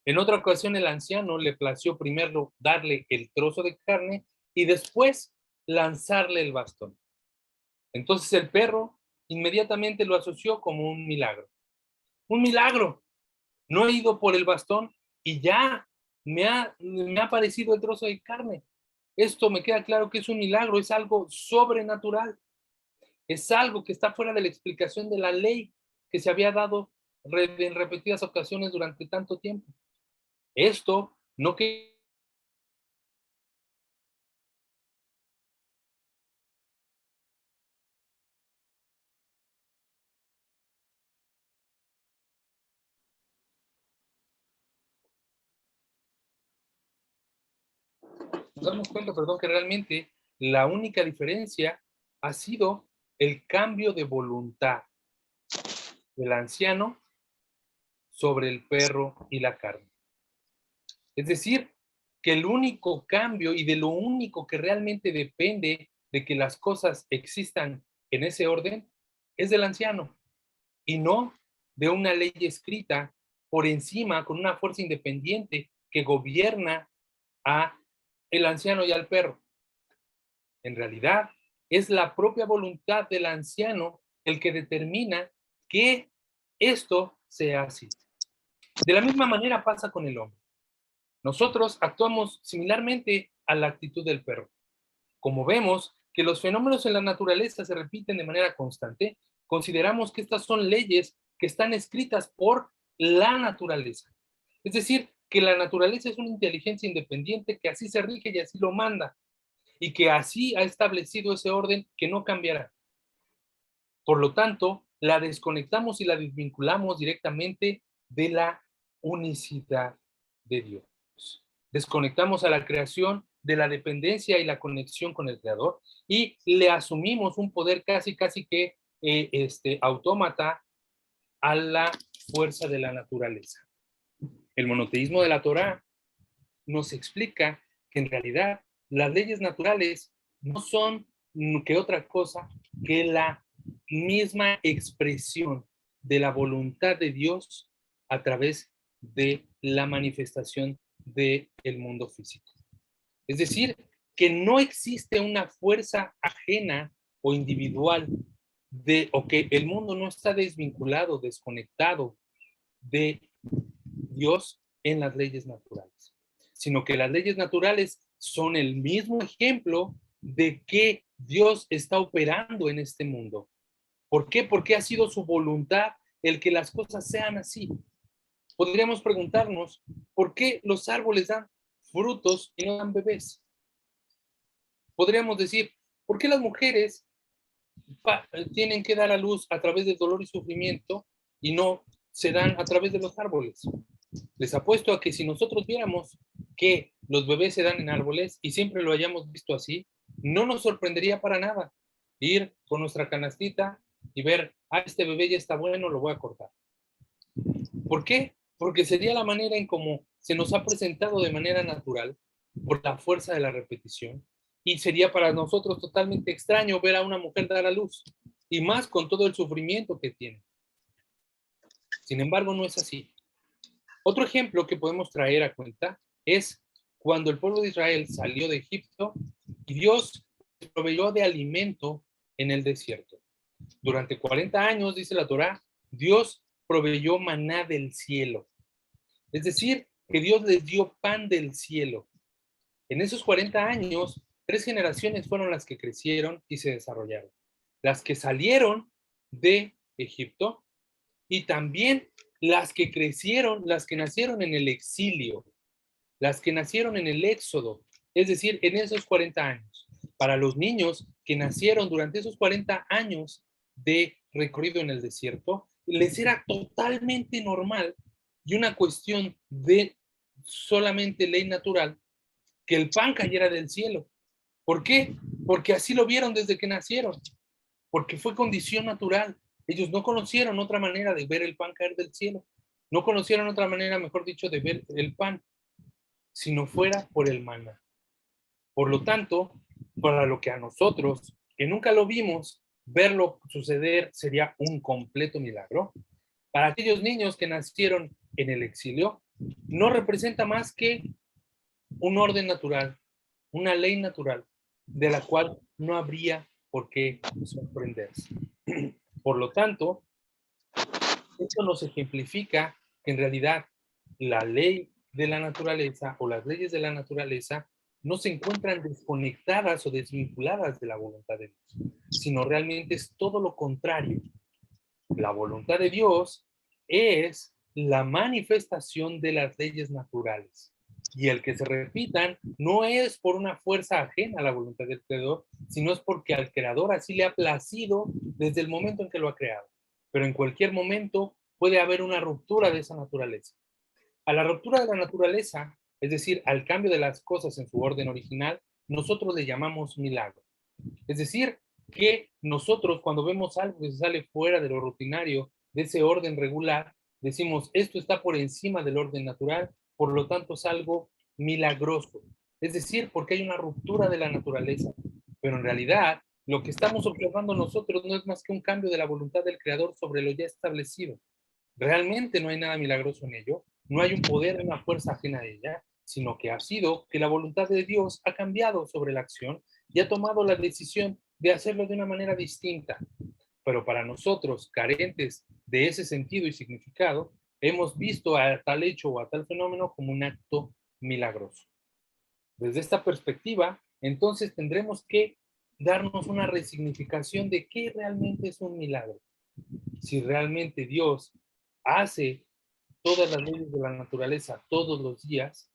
En otra ocasión, el anciano le plació primero darle el trozo de carne y después lanzarle el bastón. Entonces el perro inmediatamente lo asoció como un milagro. Un milagro. No he ido por el bastón y ya me ha aparecido el trozo de carne. Esto me queda claro que es un milagro, es algo sobrenatural. Es algo que está fuera de la explicación de la ley que se había dado en repetidas ocasiones durante tanto tiempo. Esto no que nos damos cuenta, perdón, que realmente la única diferencia ha sido el cambio de voluntad del anciano sobre el perro y la carne. Es decir, que el único cambio y de lo único que realmente depende de que las cosas existan en ese orden es del anciano y no de una ley escrita por encima con una fuerza independiente que gobierna a el anciano y al perro. En realidad, es la propia voluntad del anciano el que determina que esto sea así. De la misma manera pasa con el hombre. Nosotros actuamos similarmente a la actitud del perro. Como vemos que los fenómenos en la naturaleza se repiten de manera constante, consideramos que estas son leyes que están escritas por la naturaleza. Es decir, que la naturaleza es una inteligencia independiente que así se rige y así lo manda, y que así ha establecido ese orden que no cambiará. Por lo tanto, la desconectamos y la desvinculamos directamente de la unicidad de Dios. Desconectamos a la creación de la dependencia y la conexión con el Creador y le asumimos un poder casi que autómata a la fuerza de la naturaleza. El monoteísmo de la Torá nos explica que en realidad las leyes naturales no son que otra cosa que la misma expresión de la voluntad de Dios a través de la manifestación del mundo físico. Es decir, que no existe una fuerza ajena o individual o que el mundo no está desvinculado, desconectado de Dios en las leyes naturales, sino que las leyes naturales son el mismo ejemplo de que Dios está operando en este mundo. ¿Por qué? Porque ha sido su voluntad el que las cosas sean así. Podríamos preguntarnos, ¿por qué los árboles dan frutos y no dan bebés? Podríamos decir, ¿por qué las mujeres tienen que dar a luz a través del dolor y sufrimiento y no se dan a través de los árboles? Les apuesto a que si nosotros viéramos que los bebés se dan en árboles y siempre lo hayamos visto así, no nos sorprendería para nada ir con nuestra canastita y ver, este bebé ya está bueno, lo voy a cortar. ¿Por qué? Porque sería la manera en cómo se nos ha presentado de manera natural por la fuerza de la repetición, y sería para nosotros totalmente extraño ver a una mujer dar a luz, y más con todo el sufrimiento que tiene. Sin embargo, no es así. Otro ejemplo que podemos traer a cuenta es cuando el pueblo de Israel salió de Egipto y Dios les proveyó de alimento en el desierto. Durante 40 años, dice la Torá, Dios proveyó maná del cielo. Es decir, que Dios les dio pan del cielo. En esos 40 años, 3 generaciones fueron las que crecieron y se desarrollaron. Las que salieron de Egipto y también las que crecieron, las que nacieron en el exilio, las que nacieron en el éxodo, es decir, en esos 40 años. Para los niños que nacieron durante esos 40 años de recorrido en el desierto, les era totalmente normal y una cuestión de solamente ley natural que el pan cayera del cielo. ¿Por qué? Porque así lo vieron desde que nacieron, porque fue condición natural. Ellos no conocieron otra manera de ver el pan caer del cielo, no conocieron otra manera, mejor dicho, de ver el pan, si no fuera por el maná. Por lo tanto, para lo que a nosotros, que nunca lo vimos, verlo suceder sería un completo milagro. Para aquellos niños que nacieron en el exilio, no representa más que un orden natural, una ley natural, de la cual no habría por qué sorprenderse. Por lo tanto, esto nos ejemplifica que en realidad la ley de la naturaleza o las leyes de la naturaleza no se encuentran desconectadas o desvinculadas de la voluntad de Dios, sino realmente es todo lo contrario. La voluntad de Dios es la manifestación de las leyes naturales. Y el que se repitan no es por una fuerza ajena a la voluntad del Creador, sino es porque al Creador así le ha placido desde el momento en que lo ha creado. Pero en cualquier momento puede haber una ruptura de esa naturaleza. A la ruptura de la naturaleza, es decir, al cambio de las cosas en su orden original, nosotros le llamamos milagro. Es decir, que nosotros cuando vemos algo que se sale fuera de lo rutinario, de ese orden regular, decimos, esto está por encima del orden natural, por lo tanto es algo milagroso. Es decir, porque hay una ruptura de la naturaleza. Pero en realidad, lo que estamos observando nosotros no es más que un cambio de la voluntad del Creador sobre lo ya establecido. Realmente no hay nada milagroso en ello, no hay un poder, una fuerza ajena a ella, sino que ha sido que la voluntad de Dios ha cambiado sobre la acción y ha tomado la decisión de hacerlo de una manera distinta. Pero para nosotros, carentes de ese sentido y significado, hemos visto a tal hecho o a tal fenómeno como un acto milagroso. Desde esta perspectiva, entonces tendremos que darnos una resignificación de qué realmente es un milagro. Si realmente Dios hace todas las leyes de la naturaleza todos los días,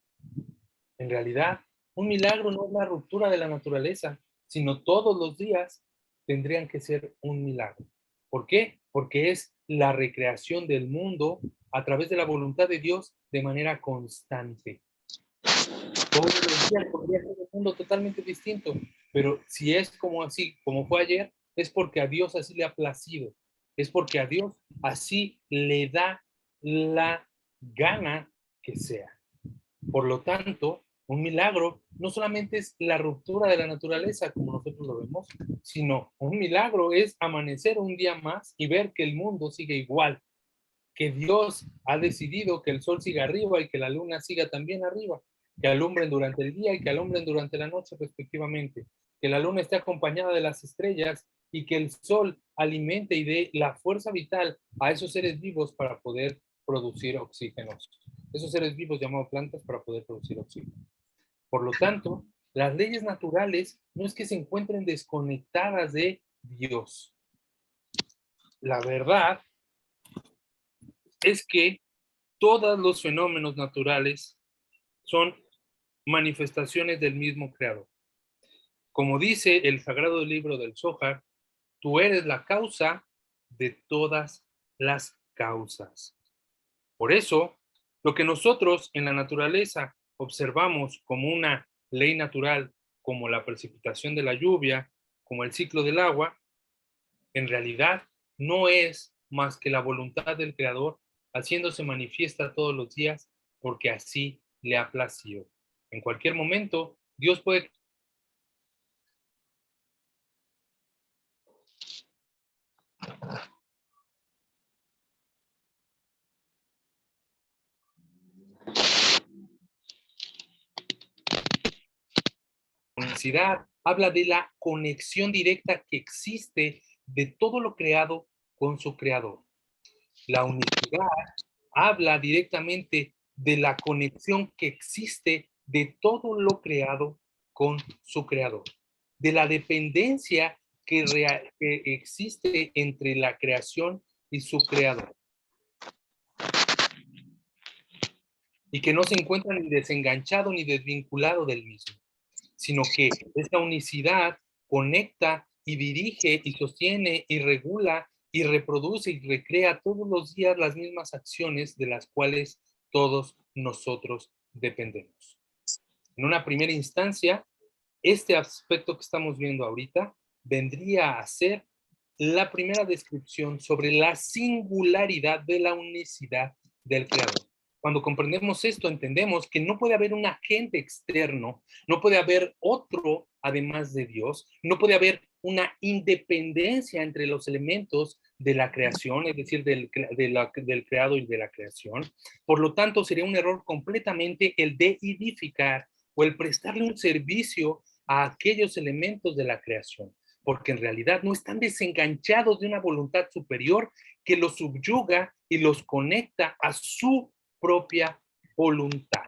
en realidad, un milagro no es la ruptura de la naturaleza, sino todos los días tendrían que ser un milagro. ¿Por qué? Porque es la recreación del mundo a través de la voluntad de Dios de manera constante. Todos los días podría ser un mundo totalmente distinto, pero si es como así, como fue ayer, es porque a Dios así le ha placido, es porque a Dios así le da la gana que sea. Por lo tanto, un milagro no solamente es la ruptura de la naturaleza, como nosotros lo vemos, sino un milagro es amanecer un día más y ver que el mundo sigue igual, que Dios ha decidido que el sol siga arriba y que la luna siga también arriba, que alumbren durante el día y que alumbren durante la noche respectivamente, que la luna esté acompañada de las estrellas y que el sol alimente y dé la fuerza vital a esos seres vivos para poder producir oxígeno. Esos seres vivos llamados plantas para poder producir oxígeno. Por lo tanto, las leyes naturales no es que se encuentren desconectadas de Dios. La verdad es que todos los fenómenos naturales son manifestaciones del mismo Creador. Como dice el sagrado libro del Zohar, tú eres la causa de todas las causas. Por eso, Lo que nosotros en la naturaleza observamos como una ley natural, como la precipitación de la lluvia, como el ciclo del agua, en realidad no es más que la voluntad del Creador haciéndose manifiesta todos los días porque así le ha placido. En cualquier momento, Dios puede unicidad habla de la conexión directa que existe de todo lo creado con su creador. La unicidad habla directamente de la conexión que existe de todo lo creado con su creador, de la dependencia que existe entre la creación y su creador, y que no se encuentra ni desenganchado ni desvinculado del mismo, sino que esta unicidad conecta y dirige y sostiene y regula y reproduce y recrea todos los días las mismas acciones de las cuales todos nosotros dependemos. En una primera instancia, este aspecto que estamos viendo ahorita vendría a ser la primera descripción sobre la singularidad de la unicidad del Creador. Cuando comprendemos esto, entendemos que no puede haber un agente externo, no puede haber otro además de Dios, no puede haber una independencia entre los elementos de la creación, es decir, del creado y de la creación. Por lo tanto, sería un error completamente el deidificar o el prestarle un servicio a aquellos elementos de la creación, porque en realidad no están desenganchados de una voluntad superior que los subyuga y los conecta a su propia voluntad.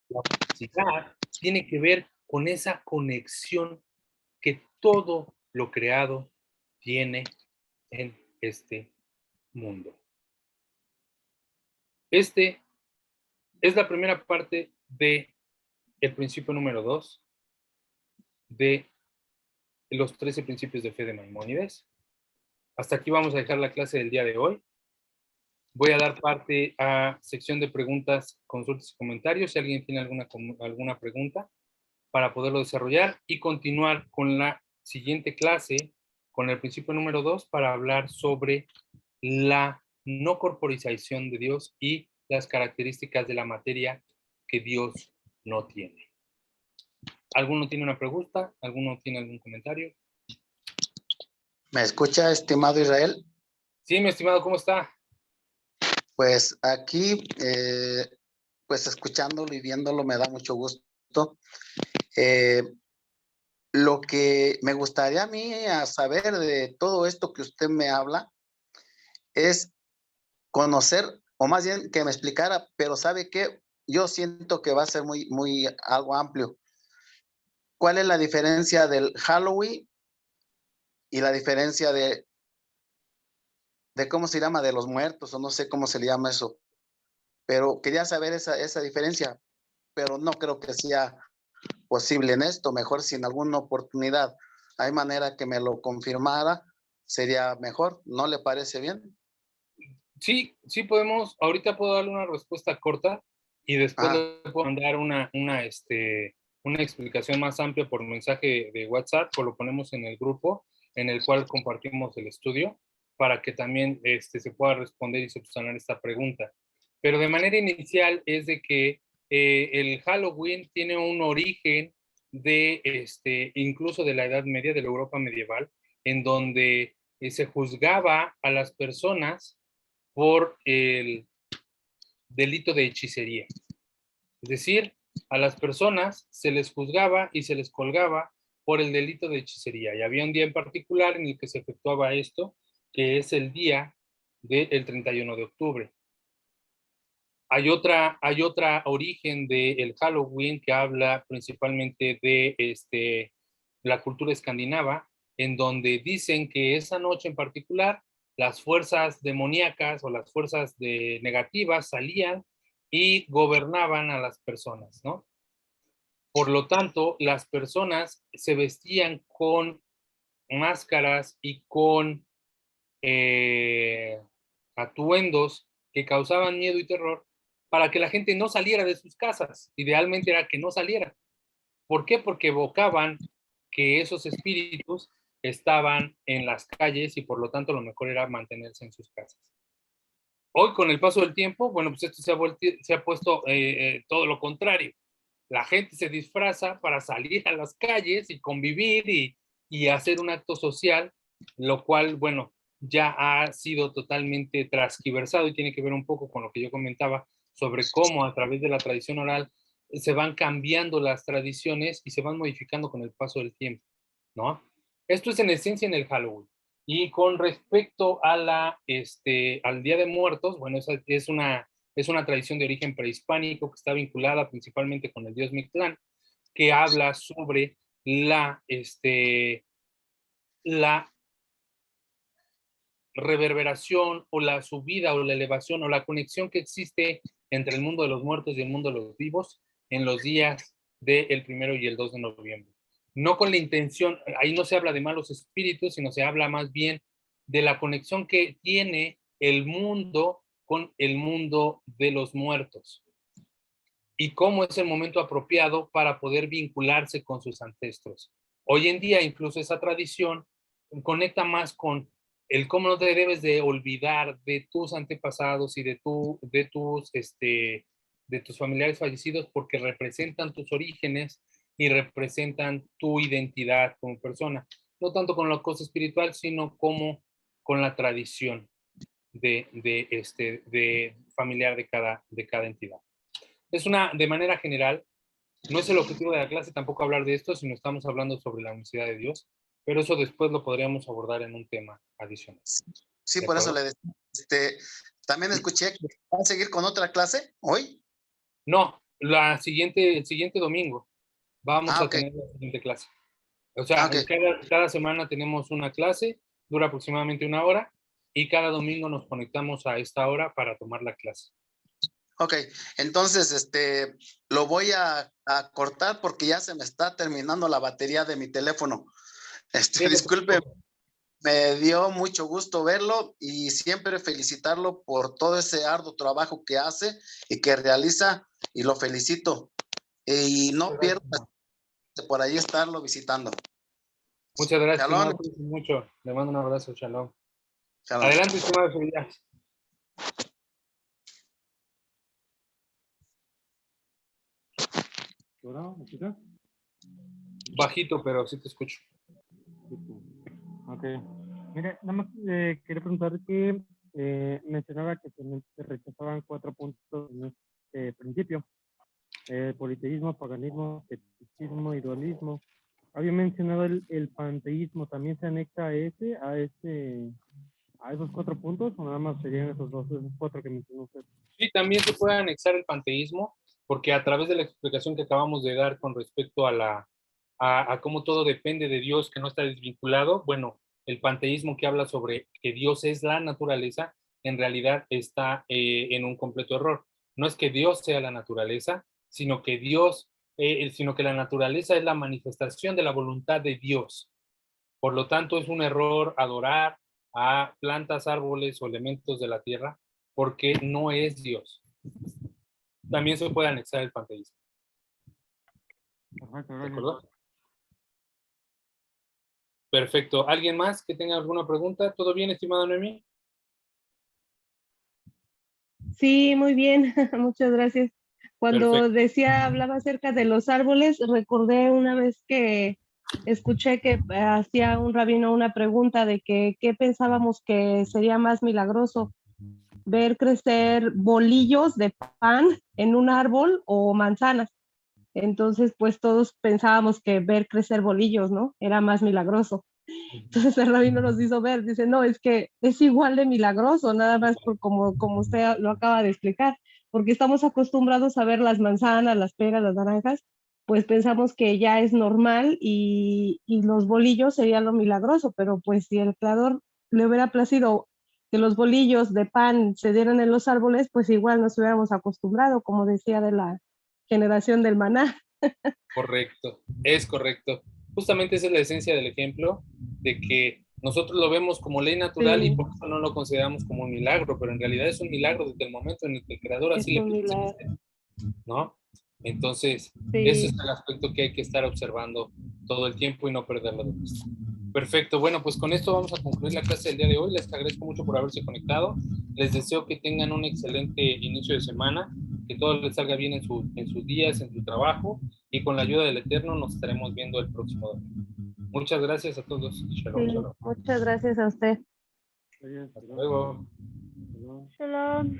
La unicidad tiene que ver con esa conexión que todo lo creado tiene en este mundo. Este es la primera parte de el principio número 2 de los 13 principios de fe de Maimónides. Hasta aquí vamos a dejar la clase del día de hoy. Voy a dar parte a sección de preguntas, consultas y comentarios, si alguien tiene alguna pregunta, para poderlo desarrollar y continuar con la siguiente clase, con el principio número 2, para hablar sobre la no corporización de Dios y las características de la materia que Dios no tiene. ¿Alguno tiene una pregunta? ¿Alguno tiene algún comentario? ¿Me escucha, estimado Israel? Sí, mi estimado, ¿cómo está? Pues aquí, pues escuchándolo y viéndolo me da mucho gusto. Lo que me gustaría a mí saber de todo esto que usted me habla es conocer, o más bien que me explicara, pero ¿sabe qué? Yo siento que va a ser muy algo amplio. ¿Cuál es la diferencia del Halloween y la diferencia de cómo se llama, de los muertos, o no sé cómo se le llama eso? Pero quería saber esa diferencia, pero no creo que sea posible en esto. Mejor si en alguna oportunidad hay manera que me lo confirmara, sería mejor. ¿No le parece bien? Sí, sí podemos. Ahorita puedo darle una respuesta corta y después le puedo mandar una explicación más amplia por mensaje de WhatsApp, o lo ponemos en el grupo en el cual compartimos el estudio para que también se pueda responder y subsanar esta pregunta. Pero de manera inicial es de que el Halloween tiene un origen de incluso de la Edad Media, de la Europa medieval, en donde se juzgaba a las personas por el delito de hechicería. Es decir, a las personas se les juzgaba y se les colgaba por el delito de hechicería. Y había un día en particular en el que se efectuaba esto, que es el día del 31 de octubre. Hay otra origen del Halloween que habla principalmente de la cultura escandinava, en donde dicen que esa noche en particular las fuerzas demoníacas o las fuerzas negativas salían y gobernaban a las personas, ¿no? Por lo tanto, las personas se vestían con máscaras y con atuendos que causaban miedo y terror para que la gente no saliera de sus casas. Idealmente era que no saliera. ¿Por qué? Porque evocaban que esos espíritus estaban en las calles y por lo tanto lo mejor era mantenerse en sus casas. Hoy, con el paso del tiempo, bueno, pues esto se ha puesto todo lo contrario. La gente se disfraza para salir a las calles y convivir y hacer un acto social, lo cual, bueno, ya ha sido totalmente transgiversado y tiene que ver un poco con lo que yo comentaba sobre cómo a través de la tradición oral se van cambiando las tradiciones y se van modificando con el paso del tiempo, ¿no? Esto es en esencia en el Halloween. Y con respecto a al Día de Muertos, bueno, esa es una tradición de origen prehispánico que está vinculada principalmente con el dios Mictlán, que habla sobre la reverberación o la subida o la elevación o la conexión que existe entre el mundo de los muertos y el mundo de los vivos en los días del 1 y el 2 de noviembre. No con la intención, ahí no se habla de malos espíritus, sino se habla más bien de la conexión que tiene el mundo con el mundo de los muertos y cómo es el momento apropiado para poder vincularse con sus ancestros. Hoy en día incluso esa tradición conecta más con el cómo no te debes de olvidar de tus antepasados y de tus familiares fallecidos porque representan tus orígenes y representan tu identidad como persona. No tanto con la cosa espiritual, sino como con la tradición de familiar de cada entidad. De manera general, no es el objetivo de la clase tampoco hablar de esto, sino estamos hablando sobre la unicidad de Dios, pero eso después lo podríamos abordar en un tema adicional. Sí, por eso le decía. También escuché que van a seguir con otra clase hoy. No, el siguiente domingo vamos a tener la siguiente clase. O sea, cada semana tenemos una clase, dura aproximadamente 1 hora, y cada domingo nos conectamos a esta hora para tomar la clase. Ok, entonces lo voy a cortar porque ya se me está terminando la batería de mi teléfono. Disculpe, me dio mucho gusto verlo y siempre felicitarlo por todo ese arduo trabajo que hace y que realiza, y lo felicito. Y no pierda por ahí estarlo visitando. Muchas gracias, Shalom. estimado, mucho. Le mando un abrazo, Shalom. Shalom. Adelante, estimado Sevilla. ¿Me escuchas? Bajito, pero sí te escucho. Ok. Mire, nada más quería preguntar que mencionaba que se rechazaban 4 puntos en este principio. Politeísmo, paganismo, escepticismo y dualismo. Había mencionado el panteísmo. ¿También se anexa a esos 4 puntos o nada más serían esos 4 que mencionó usted? Sí, también se puede anexar el panteísmo, porque a través de la explicación que acabamos de dar con respecto a cómo todo depende de Dios, que no está desvinculado, bueno, el panteísmo que habla sobre que Dios es la naturaleza, en realidad está en un completo error. No es que Dios sea la naturaleza, sino que la naturaleza es la manifestación de la voluntad de Dios. Por lo tanto, es un error adorar a plantas, árboles o elementos de la tierra, porque no es Dios. También se puede anexar el panteísmo. Perfecto, ¿De acuerdo? Perfecto. ¿Alguien más que tenga alguna pregunta? ¿Todo bien, estimada Noemí? Sí, muy bien. Muchas gracias. Cuando Perfecto. hablaba acerca de los árboles, recordé una vez que escuché que hacía un rabino una pregunta de que qué pensábamos que sería más milagroso, ver crecer bolillos de pan en un árbol o manzanas. Entonces, pues todos pensábamos que ver crecer bolillos, ¿no? Era más milagroso. Entonces el rabino nos hizo ver, dice, no, es que es igual de milagroso, nada más por como usted lo acaba de explicar, porque estamos acostumbrados a ver las manzanas, las peras, las naranjas, pues pensamos que ya es normal y los bolillos serían lo milagroso, pero pues si el creador le hubiera placido que los bolillos de pan se dieran en los árboles, pues igual nos hubiéramos acostumbrado, como decía de la generación del maná. Correcto, es correcto. Justamente esa es la esencia del ejemplo, de que Nosotros lo vemos como ley natural y Sí. por eso no lo consideramos como un milagro, pero en realidad es un milagro desde el momento en el que el creador Es así le un quiso milagro. hacer, ¿no? Entonces, Sí. ese es el aspecto que hay que estar observando todo el tiempo y no perderlo de vista. Perfecto, bueno, pues con esto vamos a concluir la clase del día de hoy. Les agradezco mucho por haberse conectado. Les deseo que tengan un excelente inicio de semana, que todo les salga bien en sus días, en su trabajo, y con la ayuda del Eterno nos estaremos viendo el próximo domingo. Muchas gracias a todos. Shalom, Sí, shalom. muchas gracias a usted. Hasta luego. Shalom.